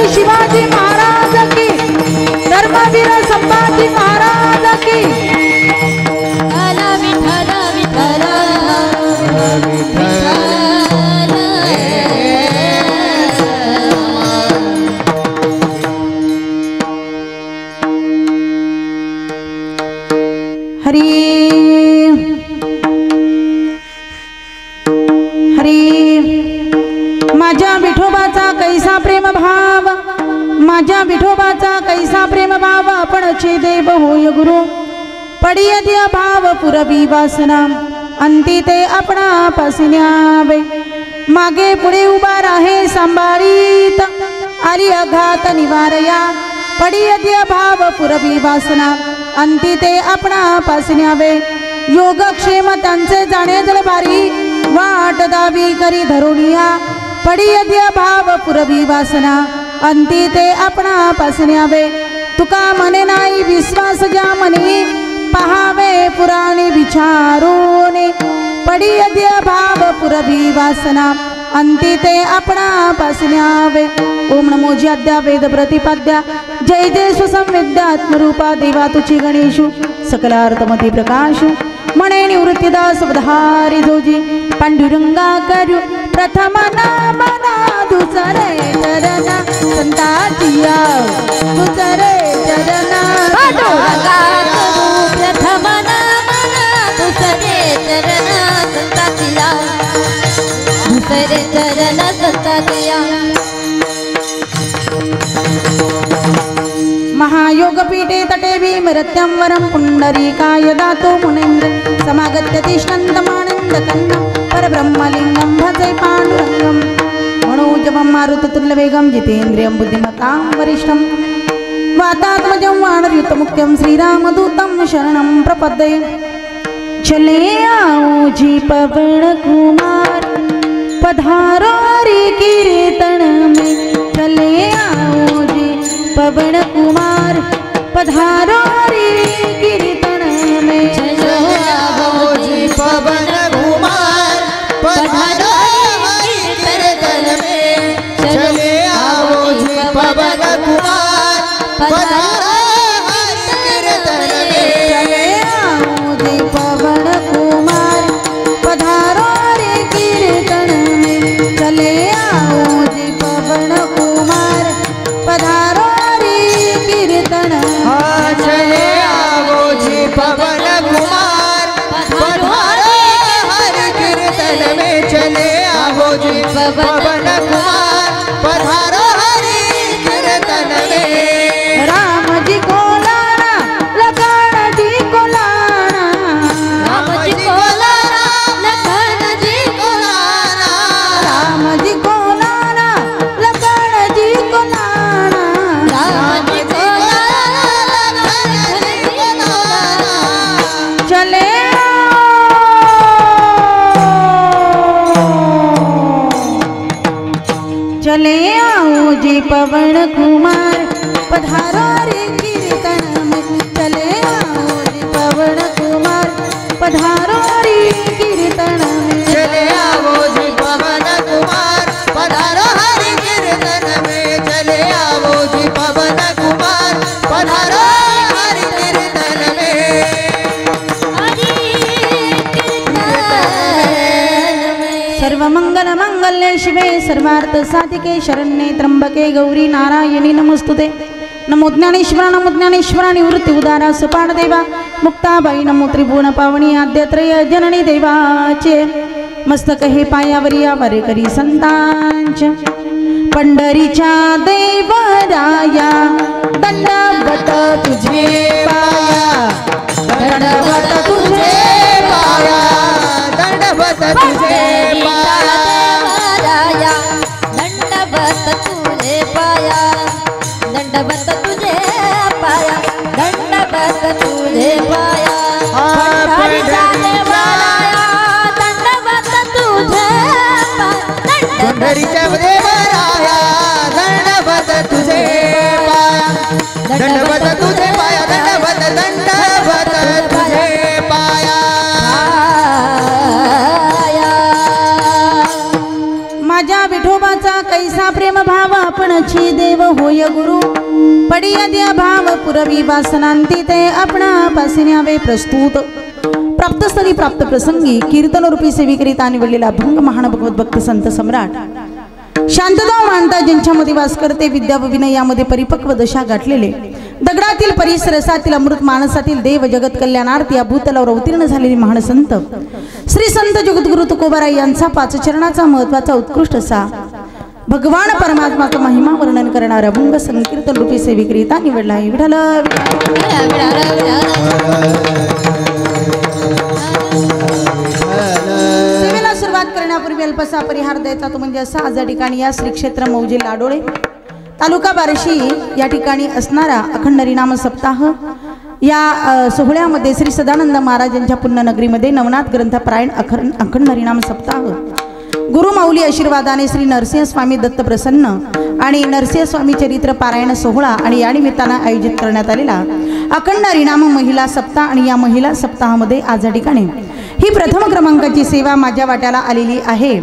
शिवाजी महाराज की, धर्मवीर संभाजी महाराज की। विठ्ठल विठ्ठल हरी हरी। माझ्या विठोबाचा कैसा प्रेम भाव, माझ्या विठोबाचा कैसा प्रेम भाव, आपणचे देव होय गुरु। पडियद्य भाव पुरवी वासना, अंती ते आपणापासी न्यावे। मागे पुढे उभा राहे सांभाळीत, आली अघात निवारया। पडियद्य भाव पुरवी वासना, अंती ते आपणापासी न्यावे। योगक्षेम त्यांचे जाणे जलभारी, वाट दावी करी धरुणिया। पडियद्य भाव पुरवी वासना, अंती ते आपणापासी न्यावे। तुका मने नाही विश्वास ज्या मनी, पहावे पुराणी विचारून। पडियद्य भाव पुरवी वासना, अंती ते आपणापासी न्यावे। ओम नमो ज्याद्या वेद प्रतिपाद्या, जय जय स्वसंवेद्या आत्मरूपा देवा तुची गणेशु। सकलार्थमती प्रकाशु, मणे निवृत्तिदास वधारी जोजी। पांडुरंगा करू प्रथम नाम ना, दुसरे चरणा संताचिया, दुसरे चरणा। पांडुरंगा करू प्रथम नाम ना, दुसरे चरणा संताचिया, दुसरे चरणा संताचिया। महायोगपीठे तटे विमृत्यं वरं, पुंडरीकाय दातो मुनीन्द्र। समागत्य तिष्ठन्तमानन्दकन्नं, परब्रह्मलिङ्गं भजे पाण्डुरङ्गं। मनोजवं मारुततुल्यवेगं, जितेन्द्रियं बुद्धिमतां वरिष्ठं। वातात्मजं वानरयुतमुख्यं, श्रीरामदूतं शरणं प्रपद्ये। चले आओ जी पवन कुमार, पधारो रे कीर्तन में। चले आओ जी पवन कुमार, पधारो रे कीर्तन में। चलो आओ जी पवन कुमार, पधारो रे कीर्तन में। चले आओ जी पवन कुमार, पधारो रे कीर्तन में। चले आओ जी पवन कुमार, पधारो रे कीर्तन में। चले आओ जी पवन कुमार, पधारो रे कीर्तन। हाँ चले आओ जी पवन कुमार, पधारो हरि कीर्तन में। चले आओ जी पवन कुमार, पधारो हरि कीर्तन में। राम जी को लाना, लखन जी को लाना। राम जी को लाना, लखन जी को लाना। राम जी को लाना, लखन जी को लाना। राम जी को लाना, लखन जी को लाना। चले चले आओ जी पवन कुमार, पधारो रे कीर्तन में। चले आओ जी पवन कुमार, पधारो रे कीर्तन में। चले आओ जी पवन कुमार, पधारो हरि कीर्तन में। चले आओ जी पवन कुमार, पधारो हरि कीर्तन में। सर्वमंगल मंगल्ये शिवे सर्वार्थ साधिके, शरण्ये त्र्यंबके गौरी नारायणी नमोस्तुते। नमो ज्ञानेश्वरा, नमो ज्ञानेश्वरा, निवृत्ति उदारा सपाट देवा। मुक्ताबाई नमो त्रिभुवन पावनी, आद्यत्रय जननी देवाचे। मस्तक हे पायावरी वारे करी संतांच्या। पंढरीच्या देवराया, दंडवत तुझे पाया, दंडवत तुझे पाया, दंडवत तुझे विठोबाचा कैसा प्रेम भाव आपणची देव होय गुरु पडिया द्या भाव पुरवी वासनांती ते आपणा पासिन्यावे प्रस्तुत प्राप्तस्थळी प्राप्त प्रसंगी कीर्तन रूपी सेविकरिता निवडलेला भंग महान भगवत भक्त संत सम्राट शांतता मानता ज्यांच्यामध्ये वास करते विद्या व विनय यामध्ये परिपक्व दशा गाठलेले दगडातील परिसरसातील अमृत मानसातील देव जगत कल्याणार्थ या भूतलावर अवतीर्ण झालेले महान संत श्री संत जगद्गुरु तुकोबाराय यांचा पाच चरणाचा महत्वाचा उत्कृष्ट असा भगवान परमात्माचा महिमा वर्णन करणारा भंग संकीर्तन रूपी सेविकरिता निवडला आहे. विठ्ठल सेवेला सुरुवात करण्यापूर्वी अल्पसा परिहार द्यायचा तो म्हणजे असा आज या ठिकाणी या श्री क्षेत्र मौजे लाडोळे तालुका बार्शी या ठिकाणी असणारा अखंड हरिनाम सप्ताह या सोहळ्यामध्ये श्री सदानंद महाराज यांच्या पुण्यनगरीमध्ये नवनाथ ग्रंथ पारायण अखंड हरिनाम सप्ताह गुरु माऊली आशीर्वादाने श्री नरसिंह स्वामी दत्त प्रसन्न आणि नरसिंह स्वामी चरित्र पारायण सोहळा आणि या निमित्तानं आयोजित करण्यात आलेला अखंड हरिनाम महिला सप्ताह आणि या महिला सप्ताहामध्ये आज या ठिकाणी ही प्रथम क्रमांकाची सेवा माझ्या वाट्याला आलेली आहे.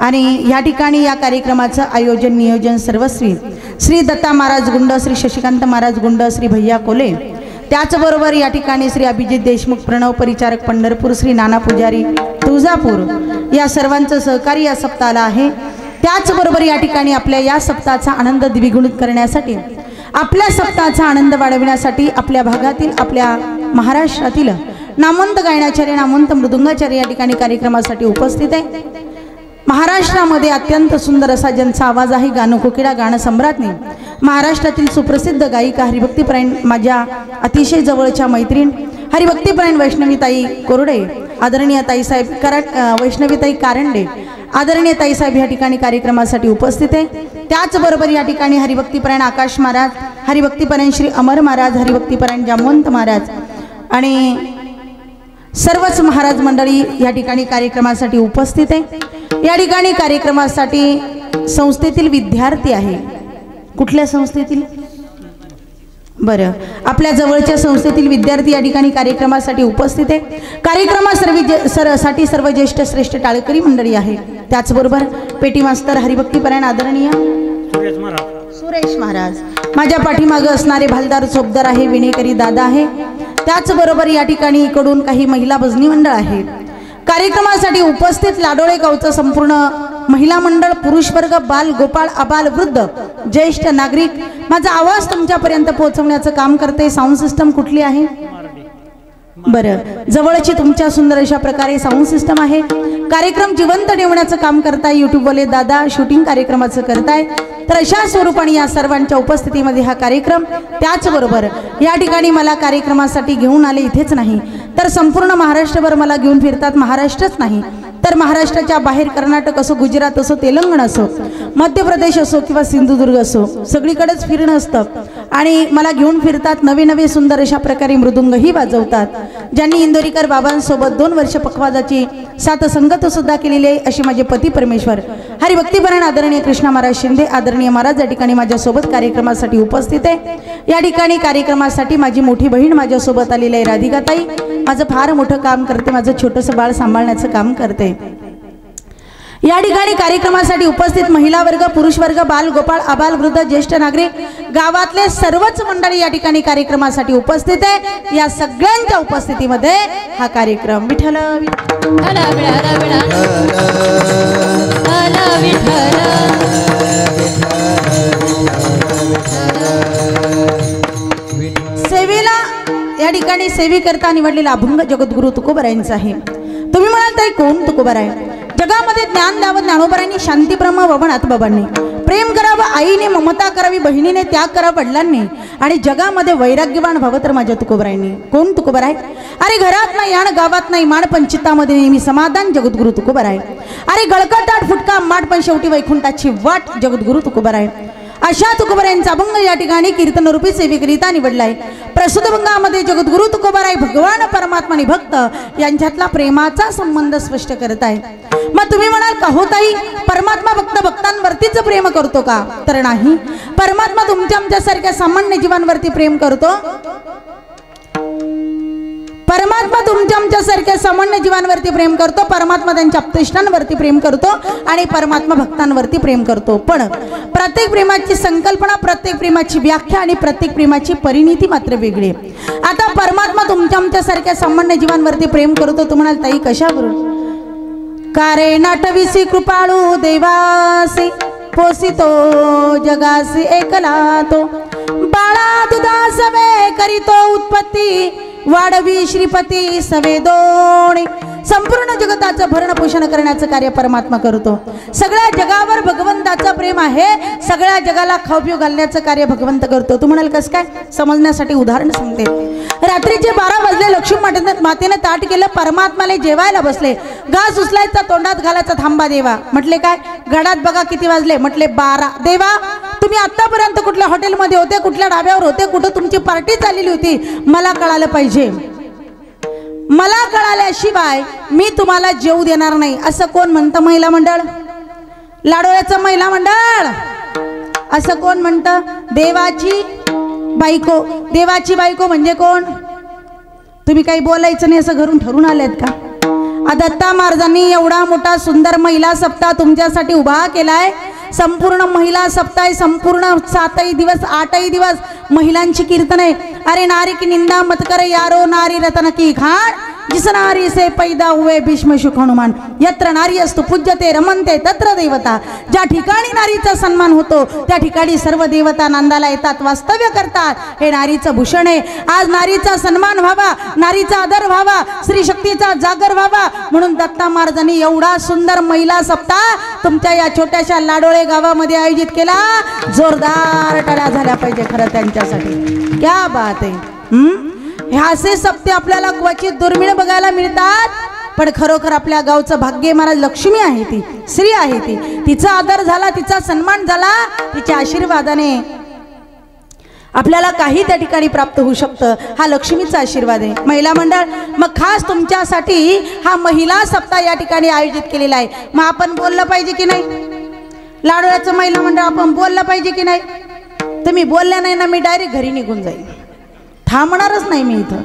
आणि या ठिकाणी या कार्यक्रमाचं आयोजन नियोजन सर्वस्वी श्री दत्ता महाराज गुंड श्री शशिकांत महाराज गुंड श्री भैया कोले त्याचबरोबर या ठिकाणी श्री अभिजित देशमुख प्रणव परिचारक पंढरपूर श्री नाना पुजारी तुळजापूर या सर्वांचं सहकार्य या सप्ताहाला आहे. त्याचबरोबर या ठिकाणी आपल्या या सप्ताहाचा आनंद द्विगुणित करण्यासाठी आपल्या सप्ताहाचा आनंद वाढविण्यासाठी आपल्या भागातील आपल्या महाराष्ट्रातील नामवंत गायनाचार्य नामवंत मृदुंगाचार्य या ठिकाणी कार्यक्रमासाठी उपस्थित आहे. महाराष्ट्रामध्ये अत्यंत सुंदर असा ज्यांचा आवाज आहे गाणं कोकिळा गाणं सम्राज्ञी महाराष्ट्रातील सुप्रसिद्ध गायिका हरिभक्तीपरायण माझ्या अतिशय जवळच्या मैत्रीण हरिभक्तीपरायण वैष्णवीताई कोरडे आदरणीय ताईसाहेब वैष्णवीताई कारंडे आदरणीय ताईसाहेब या ठिकाणी कार्यक्रमासाठी उपस्थित आहे. त्याचबरोबर या ठिकाणी हरिभक्तीपरायण आकाश महाराज हरिभक्तीपरायण श्री अमर महाराज हरिभक्तीपरायण जामवंत महाराज आणि सर्वच महाराज मंडळी या ठिकाणी कार्यक्रमासाठी उपस्थित आहे. या ठिकाणी कार्यक्रमासाठी संस्थेतील विद्यार्थी आहे. कुठल्या संस्थेतील? बरं, आपल्या जवळच्या संस्थेतील विद्यार्थी या ठिकाणी कार्यक्रमासाठी उपस्थित आहे. कार्यक्रमासाठी सर्व ज्येष्ठ श्रेष्ठ टाळकरी मंडळी आहे. त्याचबरोबर पेटी मास्तर हरिभक्तीपरायण आदरणीय सुरेश महाराज माझ्या पाठीमागं असणारे भालदार चोपदार आहे विणेकरी दादा आहे. त्याचबरोबर या ठिकाणी इकडून काही महिला भजनी मंडळ आहे. कार्यक्रमासाठी उपस्थित लाडोळे गावचं संपूर्ण महिला मंडळ पुरुष वर्ग बाल गोपाळ आबाल वृद्ध ज्येष्ठ नागरिक माझा आवाज तुमच्यापर्यंत पोहोचवण्याचं काम करते. साऊंड सिस्टम कुठली आहे? बरं, जवळची तुमच्या सुंदर अशा प्रकारे साऊंड सिस्टम आहे. कार्यक्रम जिवंत ठेवण्याचं काम करताय यूट्यूबवाले दादा शूटिंग कार्यक्रमाचं करताय. तर अशा स्वरूपाने या सर्वांच्या उपस्थितीमध्ये हा कार्यक्रम त्याचबरोबर या ठिकाणी मला कार्यक्रमासाठी घेऊन आले इथेच नाही तर संपूर्ण महाराष्ट्रभर मला घेऊन फिरतात. महाराष्ट्रच नाही तर महाराष्ट्राच्या बाहेर कर्नाटक असो गुजरात असो तेलंगणा असो मध्य प्रदेश असो किंवा सिंधुदुर्ग असो सगळीकडेच फिरणं असतं आणि मला घेऊन फिरतात. नवे नवे सुंदर अशा प्रकारे मृदुंगही वाजवतात. ज्यांनी इंदोरीकर बाबांसोबत 2 वर्ष पखवाजाची साथ संगत सुद्धा केलेली आहे अशी माझे पती परमेश्वर हरिभक्तीपरायण आदरणीय कृष्णा महाराज शिंदे आदरणीय महाराज या ठिकाणी माझ्यासोबत कार्यक्रमासाठी उपस्थित आहे. या ठिकाणी कार्यक्रमासाठी माझी मोठी बहीण माझ्यासोबत आलेली आहे राधिकाताई. माझं फार मोठं काम करते. माझं छोटंसं बाळ सांभाळण्याचं काम करते. या ठिकाणी कार्यक्रमासाठी उपस्थित महिला वर्ग पुरुष वर्ग बाल गोपाळ आबाल वृद्ध ज्येष्ठ नागरिक गावातले सर्वच मंडळी या ठिकाणी कार्यक्रमासाठी उपस्थित आहे. या सगळ्यांच्या उपस्थितीमध्ये हा कार्यक्रम विठ्ठल सेवेला या ठिकाणी सेवेकरता निवडलेला अभंग जगद्गुरु तुकोबारायांचा आहे. तुम्ही म्हणाल ताई कोण तुकोबाराय? जगामध्ये ज्ञान द्यावं ज्ञानोबारांनी शांती ब्रह्म ववनाथ बाबांनी प्रेम करावं आईने ममता करावी बहिणीने त्याग करा वडिलांनी आणि जगामध्ये वैराग्यवान व्हावं तर माझ्या तुकोबारायांनी. कोण तुकोबाराय? अरे घरात नाही आणि गावात नाही माणपण चित्तामध्ये नेहमी समाधान जगद्गुरु तुकोबाराय. अरे गळकटाट फुटका माटपण शेवटी वैकुंठाची वाट जगद्गुरु तुकोबाराय. अशा तुकोबारायांचा अभंग या ठिकाणी कीर्तन रूपी सेवेकरिता निवडलाय. प्रस्तुत अभंगामध्ये जगद्गुरु तुकोबाराय भगवान परमात्मा आणि भक्त यांच्यातला प्रेमाचा संबंध स्पष्ट करत आहे. मग तुम्ही म्हणाल का हो ताई परमात्मा भक्त भक्तांवरतीच प्रेम करतो का? तर नाही. परमात्मा तुमच्या आमच्यासारख्या सामान्य जीवांवरती प्रेम करतो. परमात्मा तुमच्या आमच्यासारख्या सामान्य जीवांवरती प्रेम करतो, परमात्मा त्यांच्या आप्तेष्टांवरती प्रेम करतो आणि परमात्मा भक्तांवरती प्रेम करतो. पण प्रत्येक प्रेमाची संकल्पना, प्रत्येक प्रेमाची व्याख्या आणि प्रत्येक प्रेमाची परिणिती मात्र वेगळी आहे. आता परमात्मा तुमच्या आमच्यासारख्या सामान्य जीवांवरती प्रेम करतो. तुम्हाला ताई कशावरून? कारे नाटविसी कृपाळू देवासी पोसितो जगासी एकला तो, बाळा दुधासवे करीतो उत्पत्ती वाढवी श्रीपती सवे दोणी. संपूर्ण जगताचं भरण पोषण करण्याचं कार्य परमात्मा करतो. सगळ्या जगावर भगवंताचं प्रेम आहे, सगळ्या जगाला खाऊ घालण्याचं कार्य भगवंत करतो. तू म्हणाल कसं काय? समजण्यासाठी उदाहरण सांगते. रात्रीचे 12 वाजले, लक्ष्मी मातेने ताट केलं, परमात्माला जेवायला बसले. घास उचलायचा, तोंडात घालायचा, थांबा देवा. म्हटले काय? घडात बघा किती वाजले. म्हटले 12. देवा तुम्ही आतापर्यंत कुठल्या हॉटेलमध्ये होते, कुठल्या ढाब्यावर होते, कुठं तुमची पार्टी चाललेली होती, मला कळालं पाहिजे. मला कळाल्याशिवाय मी तुम्हाला जेवू देणार नाही. असं कोण म्हणतं? महिला मंडळ, लाडोळ्याचं महिला मंडळ असं कोण म्हणतं? देवाची बायको. देवाची बायको म्हणजे कोण? तुम्ही काही बोलायचं नाही असं घरून ठरून आलेत का? दत्ता महाराजांनी एवढा मोठा सुंदर महिला सप्ताह तुमच्यासाठी उभा केलाय. संपूर्ण महिला सप्ताह, संपूर्ण 7ही दिवस 8ही दिवस महिलांची कीर्तन आहे. अरे नारी की निंदा मत करे यारो, नारी रतन की खान, जिस नारी से पैदा हुए भीष्म शुक हनुमान, यत्र नारी असतो पूज्यते रमनते तत्र देवता. ज्या ठिकाणी नारीचा सन्मान होतो त्या ठिकाणी सर्व देवता नांदाला येतात, वास्तव्य करतात. हे नारीचं भूषण आहे. आज नारीचा सन्मान व्हावा, नारीचा आदर व्हावा, स्त्री शक्तीचा जागर व्हावा म्हणून दत्ता महाराजांनी एवढा सुंदर महिला सप्ताह तुमच्या या छोट्याशा लाडोळे गावामध्ये आयोजित केला. जोरदार टाळ्या झाल्या पाहिजे खरं त्यांच्यासाठी. क्या बात आहे. ह्याचे सप्ते आपल्याला क्वचित दुर्मिळ बघायला मिळतात, पण खरोखर आपल्या गावचं भाग्य. महाराज लक्ष्मी आहे, ती स्त्री आहे, ती तिचा आदर झाला, तिचा सन्मान झाला, तिच्या आशीर्वादाने आपल्याला काही त्या ठिकाणी प्राप्त होऊ शकतं. हा लक्ष्मीचा आशीर्वाद आहे. महिला मंडळ मग खास तुमच्यासाठी हा महिला सप्ताह या ठिकाणी आयोजित केलेला आहे. मग आपण बोललं पाहिजे की नाही? लाडोळ्याचं महिला मंडळ आपण बोललं पाहिजे की नाही? तुम्ही बोलल्या नाही ना, मी डायरेक्ट घरी निघून जाईल, थांबणारच नाही मी इथं.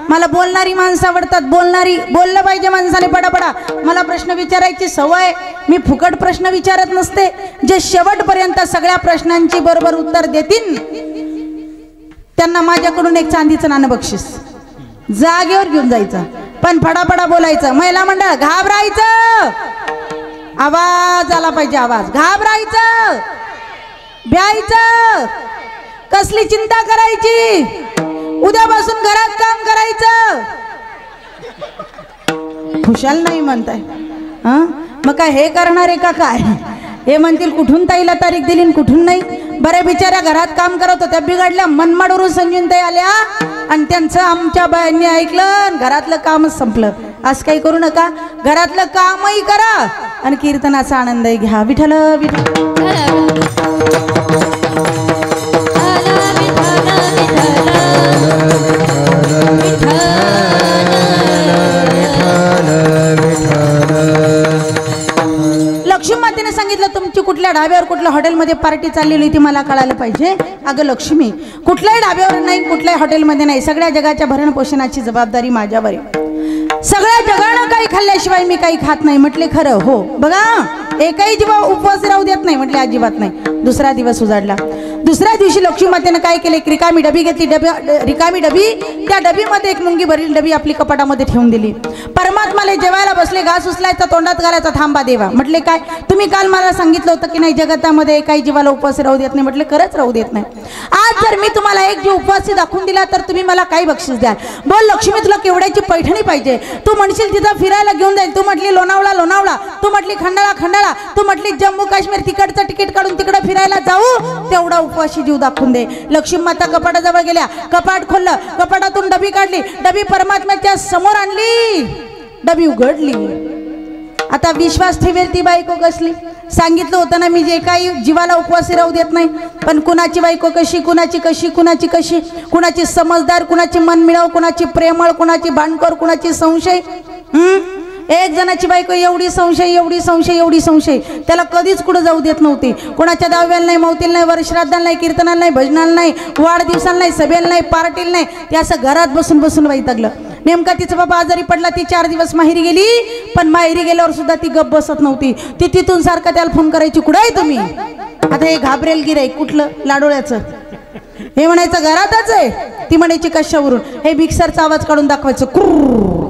मला बोलणारी माणसं आवडतात, बोललं पाहिजे माणसाने पडापडा. मला प्रश्न विचारायची सवय, मी फुकट प्रश्न विचारत नसते. जे शेवटपर्यंत सगळ्या प्रश्नांची बरोबर उत्तर देतील त्यांना माझ्याकडून एक चांदीचं नाणं बक्षीस. जागेवर घेऊन जायचं, पण फडाफडा बोलायचं. महिला मंडळ घाबरायचं, आवाज आला पाहिजे, आवाज. घाबरायचं, भ्यायचं, कसली चिंता करायची, उद्यापासून घरात काम करायचं. खुशाल नाही म्हणताय. मग काय हे करणार आहे का काय? हे म्हणतील कुठून ताईला तारीख दिली कुठून नाही. बरे बिचाऱ्या घरात काम करत होत्या, बिघडल्या, मनमाडवरून संजून ताई आल्या आणि त्यांचं आमच्या बायांनी ऐकलं, घरातलं कामच संपलं. असं काही करू नका, घरातलं कामही करा आणि कीर्तनाचा आनंद घ्या. विठ्ठल विठ्ठल. लक्ष्मी मातेने सांगितलं तुमची कुठल्या ढाब्यावर कुठल्या हॉटेलमध्ये पार्टी चाललेली ती मला कळायला पाहिजे. अगं लक्ष्मी, कुठल्याही ढाब्यावर नाही, कुठल्याही हॉटेलमध्ये नाही, सगळ्या जगाच्या भरण पोषणाची जबाबदारी माझ्यावर आहे. सगळ्या जगानं काही खाल्ल्याशिवाय मी काही खात नाही. म्हटले खरं? हो. बघा एकही जीवा उपवास राहू देत नाही. म्हटले अजिबात नाही. दुसरा दिवस उजाडला. दुसऱ्या दिवशी लक्ष्मी मातेने काय केले? एक रिकामी डबी घेतली, रिकामी डबी, त्या डबीमध्ये एक मुंगी भरलेली डबी आपली कपाटामध्ये ठेवून दिली. परमात्माला जेवायला बसले, घास उचलायचा, तोंडात घालायचा, थांबा देवा. म्हटले काय? तुम्ही काल मला सांगितलं होतं की नाही जगतामध्ये काही जीवाला उपवास राहू देत नाही. म्हटले खरंच राहू देत नाही. आज जर मी तुम्हाला एक जीव उपवासी दाखवून दिला तर तुम्ही मला काय बक्षीस द्याल? बोल लक्ष्मी, तुला केवढ्याची पैठणी पाहिजे? तू म्हणशील तिथं फिरायला घेऊन जाईल. तू म्हटली लोणावळा लोणावळा, तू म्हटली खंडाळा खंडाळा, तू म्हटली जम्मू काश्मीर, तिकडचं तिकीट काढून तिकडं फिरायला जाऊ. तेवढा उपवासी जीव दाखवून दे. लक्ष्मी माता कपाटाजवळ गेल्या, कपाट खोललं, कपाटातून डबी काढली, डबी परमात्म्याच्या समोर आणली, डबी उघडली. आता विश्वास ठेवेल ती बायको कसली? सांगितलं होतं ना मी जे काही जीवाला उपवासी राहू देत नाही. पण कुणाची बायको कशी, कुणाची कशी, कुणाची कशी, कुणाची समजदार, कुणाची मन मिळव, कुणाची प्रेमळ, कुणाची भांडखोर, कुणाची संशय. एक जणाची बायको एवढी संशय एवढी संशय एवढी संशय, त्याला कधीच कुठं जाऊ देत नव्हती. कोणाच्या दहाव्याला नाही, मौतीला नाही, वर्षश्राद्धाला नाही, कीर्तनाला नाही, भजनाला नाही, वाढदिवसाला नाही, सभेला नाही, पार्टीला नाही. ते असं घरात बसून बसून वैतागलं. नेमका तिचा बाबा आजारी पडला, ती 4 दिवस माहेरी गेली. पण माहेरी गेल्यावर सुद्धा ती गप्प बसत नव्हती. ती तिथून सारखा त्याला फोन करायची, कुठं आहे तुम्ही? आता हे घाबरेल गिराईक कुठलं लाडोळ्याचं, हे म्हणायचं घरातच आहे. ती म्हणायची कशावरून? हे मिक्सरचा आवाज काढून दाखवायचं, कुर्र.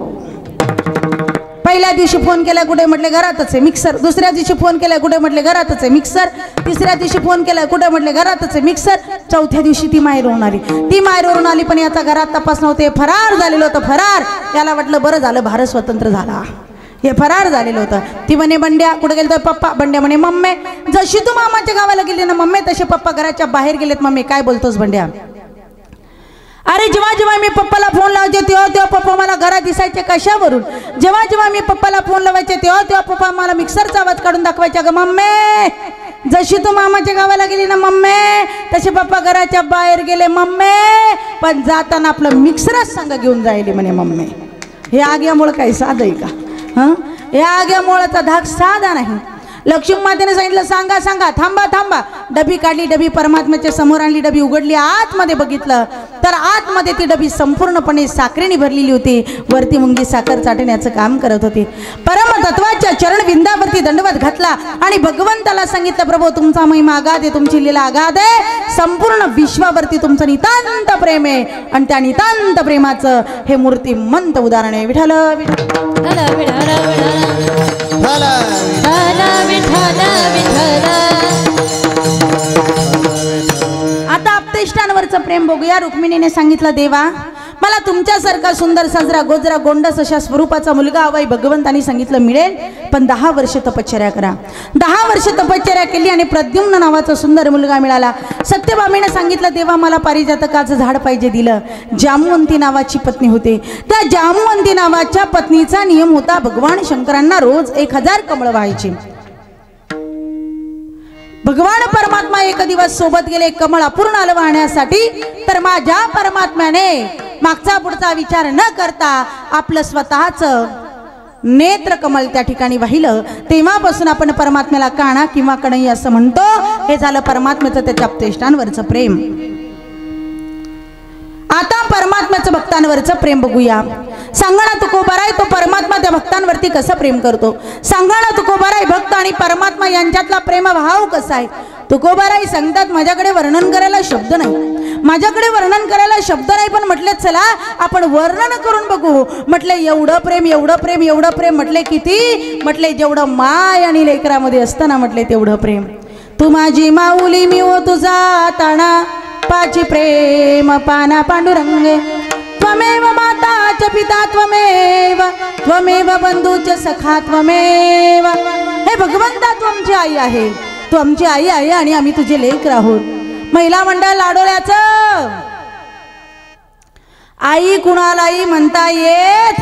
पहिल्या दिवशी फोन केला, कुठे म्हटले घरातच आहे मिक्सर. दुसऱ्या दिवशी फोन केला, कुठे म्हटले घरातच आहे मिक्सर. तिसऱ्या दिवशी फोन केला, कुठे म्हटले घरातच आहे मिक्सर. चौथ्या दिवशी ती माहेरवरून आली. ती माहेरवरून आली पण याचा घरात तपास नव्हते, फरार झालेलं होतं. फरार. याला वाटलं बरं झालं भारत स्वतंत्र झाला, हे फरार झालेलं होतं. ती म्हणे बंड्या कुठे गेलं? पप्पा. बंड्या म्हणे मम्मी जशी तू मामाच्या गावाला गेली ना मम्मी, तसे पप्पा घराच्या बाहेर गेलेत. मम्मी काय बोलतोस बंड्या? अरे जेव्हा जेव्हा मी पप्पाला फोन लावायचे तेव्हा तेव्हा पप्पा मला घरात दिसायचे. कशावरून? जेव्हा जेव्हा मी पप्पाला फोन लावायचे तेव्हा तेव्हा पप्पा मला मिक्सरचा आवाज काढून दाखवायचा. ग मम्मी जशी तू मामाच्या गावाला गेली ना मम्मी, तसे पप्पा घराच्या बाहेर गेले मम्मी, पण जाताना आपलं मिक्सरच संग घेऊन जायले म्हणे मम्मी. हे आग्यामुळं काही साधं आहे का? हं, या आग्यामुळाचा धाक साधा नाही. लक्ष्मी मातेने सांगितलं सांगा सांगा, थांबा थांबा. डबी काढली, डबी परमात्म्याच्या समोर आणली, डबी उघडली, आतमध्ये बघितलं तर आतमध्ये ती डबी संपूर्णपणे साखरेने भरलेली होती. वरती मुंगी साखर चाटण्याचं काम करत होती. परमतत्वाच्या चरणविंदावरती दंडवत घातला आणि भगवंताला सांगितलं प्रभू तुमचा महिमा आगाध आहे, तुमची लीला आगाध आहे, संपूर्ण विश्वावरती तुमचं नितांत प्रेम आहे. आणि त्या नितांत प्रेमाचं हे मूर्तिमंत उदाहरण आहे. विठ्ठल विठ्ठल आता आपतेष्टांवरचं प्रेम बघूया. रुक्मिणीने सांगितलं देवा मला तुमच्यासारखा सुंदर साजरा गोजरा गोंडस अशा स्वरूपाचा मुलगा हवाय. भगवंतांनी सांगितलं मिळेल, पण 10 वर्ष तपश्चर्या करा. 10 वर्ष तपश्चर्या केली आणि प्रद्युम्न नावाचा सुंदर मुलगा मिळाला. सत्यभामेने सांगितलं देवा मला पारिजातकाचं झाड पाहिजे. दिलं. जामवंती नावाची पत्नी होती. त्या जामवंती नावाच्या पत्नीचा नियम होता भगवान शंकरांना रोज 1000 कमळ व्हायची. भगवान परमात्मा एक दिवस सोबत गेले कमळ अपूर्ण आलं वाहण्यासाठी. तर माझ्या परमात्म्याने मागचा पुढचा विचार न करता आपलं स्वतःच नेत्र कमल त्या ठिकाणी वाहिलं. तेव्हापासून आपण परमात्म्याला काणा किंवा कणई असं म्हणतो. हे झालं परमात्म्याचं त्याच्या आपतेष्टांवरचं प्रेम. आता परमात्म्याचं भक्तांवरचं प्रेम बघूया. सांगणा तुकोबाराय तो परमात्मा त्या भक्तांवरती कसं प्रेम करतो. सांगणा तुकोबाराय भक्त आणि परमात्मा यांच्यातला प्रेमभाव कसा आहे. तुकोबाराय सांगतात माझ्याकडे वर्णन करायला शब्द नाही, माझ्याकडे वर्णन करायला शब्द नाही, पण म्हटले चला आपण वर्णन करून बघू. म्हटले एवढं प्रेम एवढं प्रेम एवढं प्रेम. म्हटले किती? म्हटले जेवढं माय आणि लेकरामध्ये असतं ना म्हटले तेवढं प्रेम. तू माझी माऊली मी ओ तुझा ताणा, पाची प्रेम पाना पांडुरंग. त्वमेव माता च पिता त्वमेव, त्वमेव बंधू च सखा त्वमेव. हे भगवंता तू आमची आई आहे, तू आमची आई आहे आणि आम्ही तुझे लेकर आहोत. महिला मंडळ लाडोळ्याचं आई कुणालाही म्हणता येत.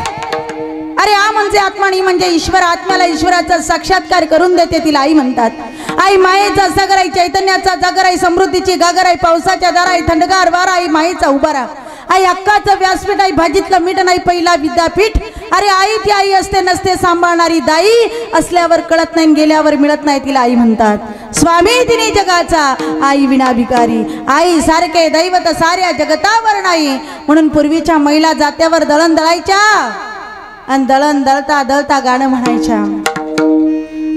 अरे आ म्हणजे आत्मा आणि म्हणजे ईश्वर. आत्म्याला ईश्वराचा साक्षात्कार करून देते तिला आई म्हणतात. आई मायेचा सागर आहे, चैतन्याचा जागर आहे, समृद्धीची गागर आहे, पावसाच्या दारा आहे, थंडगार वारा आहे, मायेचा उभारा. आई अक्काचं व्यासपीठ आहे, भाजीतलं मीठ नाही पहिला विद्यापीठ. अरे आई ती आई असते नसते सांभाळणारी दाई. असल्यावर कळत नाही, गेल्यावर मिळत नाही, तिला आई म्हणतात. स्वामी तिने जगाचा आई विना भिकारी. आई सारखे दैवत साऱ्या जगतावर नाही. म्हणून पूर्वीच्या महिला जात्यावर दळण दळायच्या आणि दळण दळता दळता गाणं म्हणायच्या.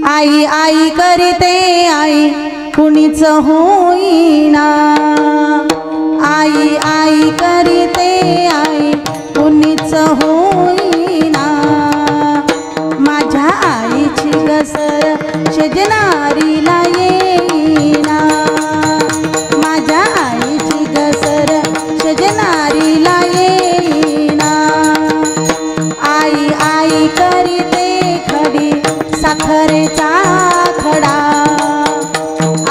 आई आई करीते आई कुणीच होईना. आई आई करीते आई कुणीच होईना. माझ्या आईची घसर शेजनारीला येईना. माझ्या आईची घसर शेजनारीला येईना. आई आई करीते खडी साखरेचा खडा.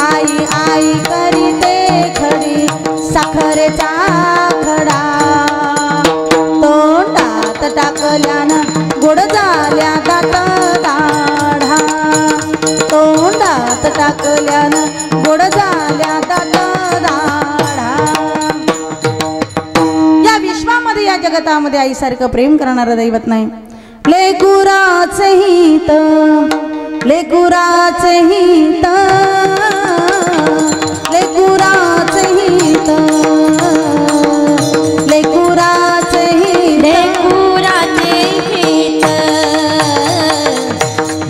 आई आई करीते खडी साखरेचा खडा. तोंडात टाकल्यानं गोड झाल्या दात दाढा. तोंडात टाकल्यानं गोड झाल्या दात दाढा. या विश्वामध्ये या जगतामध्ये आईसारखं प्रेम करणारं दैवत नाही. ले लेकुराचे हित लेकुराचे हित लेकुराचे हित लेकुराचे हित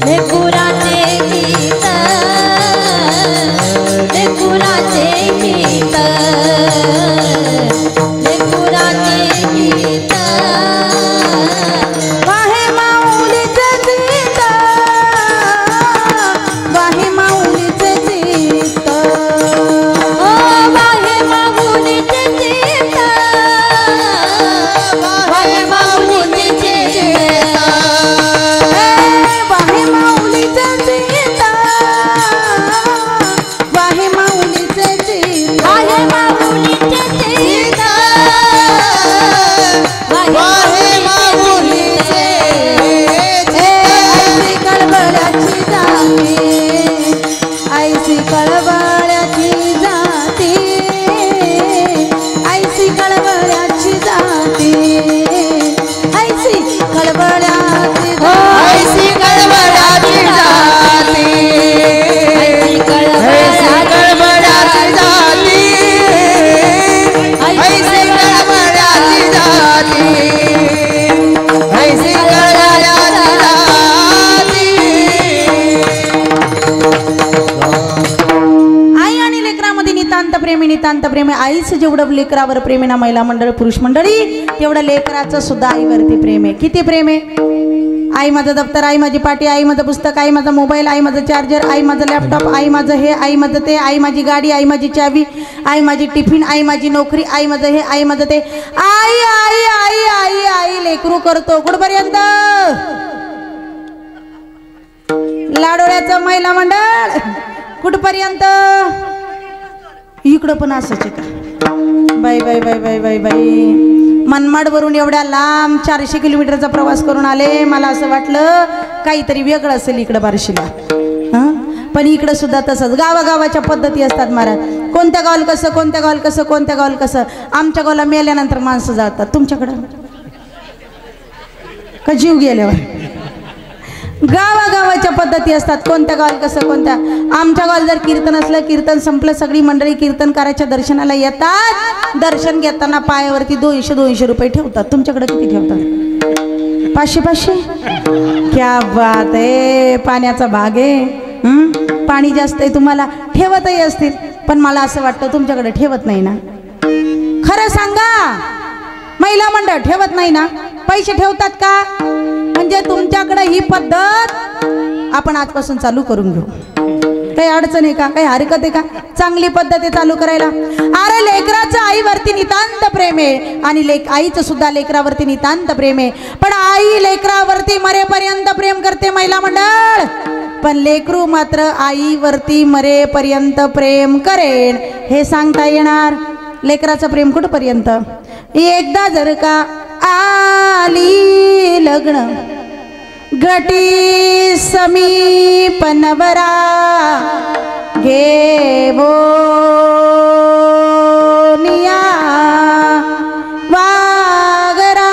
लेकुराचे हित लेकुराचे हित लेकुराचे हित वाहे माऊलीचे चित्त वाहे माऊलीचे चित्त ओ वाहे माऊलीचे चित्त वाहे माऊलीचे चित्त वाहे माऊलीचे चित्त वाहे माऊलीचे चित्त वाहे माऊलीचे चित्त वाहे माऊलीचे ऐसी कळवळ्याची जाती ऐसी कळवळ्याची जाती ऐसी कळवळ्याची ऐसी कळवळ्याची जाती ऐसी कळवळ्याची जाती ऐसी कळवळ्याची जाती ऐसी कळवळ्याची जाती आई आणि लेकरामध्ये नितांत प्रेमी आईचं जेवढं लेकरावर प्रेम आहे ना महिला मंडळ पुरुष मंडळी तेवढं लेकराचं सुद्धा आईवरती प्रेम आहे. किती प्रेम आहे. आई माझं दप्तर आई माझी पाटी आई माझं पुस्तक आई माझा मोबाईल आई माझं चार्जर आई माझं लॅपटॉप आई माझं हे आई माझं ते आई माझी गाडी आई माझी चावी आई माझी टिफिन आई माझी नोकरी आई माझं हे आई माझं ते आई आई आई आई आई लेकरू करतो कुठपर्यंत लाडोळ्याचं महिला मंडळ कुठपर्यंत इकडं पण असंच आहे का बाई बाई बाई बाई बाई बाई मनमाडवरून एवढ्या लांब 400 किलोमीटरचा प्रवास करून आले. मला असं वाटलं काहीतरी वेगळं असेल इकडं बार्शीला हां पण इकडं सुद्धा तसंच गावागावाच्या पद्धती असतात महाराज. कोणत्या गावाला कसं कोणत्या गावाला कसं कोणत्या गावाला कसं. आमच्या गावाला मेल्यानंतर माणसं जातात. तुमच्याकडं का जीव गेल्यावर गावागावाच्या पद्धती असतात. कोणत्या गावाला कसं कोणत्या. आमच्या गावाला जर कीर्तन असलं कीर्तन संपलं सगळी मंडळी कीर्तनकाराच्या दर्शनाला येतात. दर्शन घेताना पायावरती 200 रुपये ठेवतात. तुमच्याकडे किती ठेवतात. 500 क्या बात आहे. पाण्याचा भाग आहे. पाणी जास्त आहे तुम्हाला ठेवतही असतील पण मला असं वाटतं तुमच्याकडे ठेवत नाही ना. खरं सांगा महिला मंडळ ठेवत नाही ना. पैसे ठेवतात का. म्हणजे तुमच्याकडे ही पद्धत आपण आजपासून चालू करून घेऊ. काही अडचण आहे का काही हरकत आहे का. चांगली पद्धत आहे चालू करायला. अरे लेकराचं आईवरती नितांत प्रेम आहे आणि आईचं सुद्धा लेकरावरती नितांत प्रेम आहे. पण आई लेकरावरती मरेपर्यंत प्रेम करते महिला मंडळ. पण लेकरू मात्र आईवरती मरेपर्यंत प्रेम करेन हे सांगता येणार. लेकराचं प्रेम कुठपर्यंत. एकदा जर का आली लग्न घटी समीप नवरा घेवोनिया वागरा.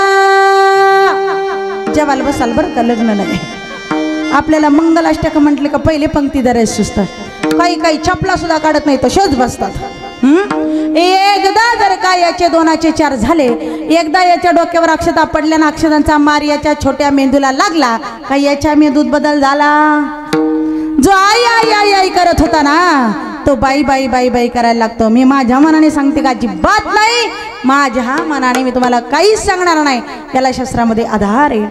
जेवायला बसाल बरं का लग्न नाही. आपल्याला मंगलाष्टक म्हटले का पहिले पंक्ती धरायला सुचतात. काही काही चपला सुद्धा काढत नाही तसेच बसतात. एकदा जर का याचे 2चे 4 झाले. एकदा याच्या डोक्यावर अक्षता पडल्या ना अक्षतांचा मार याच्या छोट्या मेंदूला लागला का याच्या मेंदूत बदल झाला. जो आई आई आई आई करत होता ना तो बाई बाई बाई बाई करायला लागतो. मी माझ्या मनाने सांगते का अजिबात नाही. माझ्या मनाने मी तुम्हाला काहीच सांगणार नाही. याला शास्त्रामध्ये आधार आहे.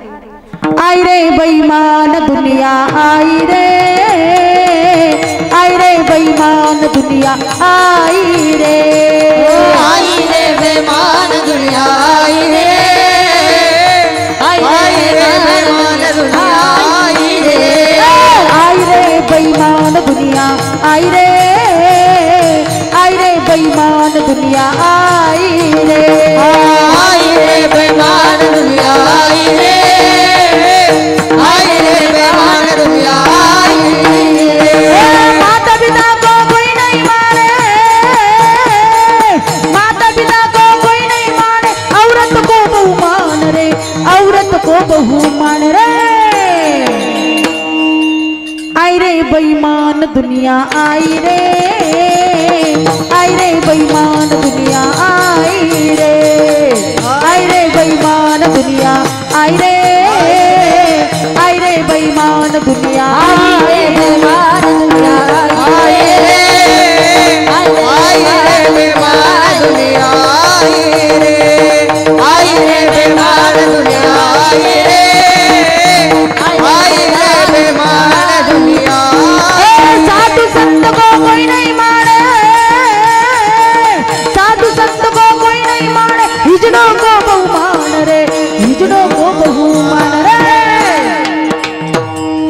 आई रे बैमान दुनिया आई रे बैमान दुनिया आई रे बेमान दुनिया आई रे बेमान दुनिया आई रे बैमान दुनिया आई रे बैमान दुनिया आई रे बेमान दुनिया आई रे बेमान दुनिया आई रे। माता पिता को कोई नहीं माने माता पिता को कोई नहीं माने औरत को बहु मान रे औरत को बहु मान रे आई रे बेईमान दुनिया आई रे बेईमान दुनिया आई रे बेईमान दुनिया आई रे बेईमान दुनिया बेईमान दुनिया आई रे बेईमान दुनिया आई रे बेईमान दुनिया बेईमान दुनिया। साधु संत को कोई नहीं माने, साधु संत को कोई नहीं माने, हिजड़ों को बहुमान रे, हिजड़ों को बहुमान रे।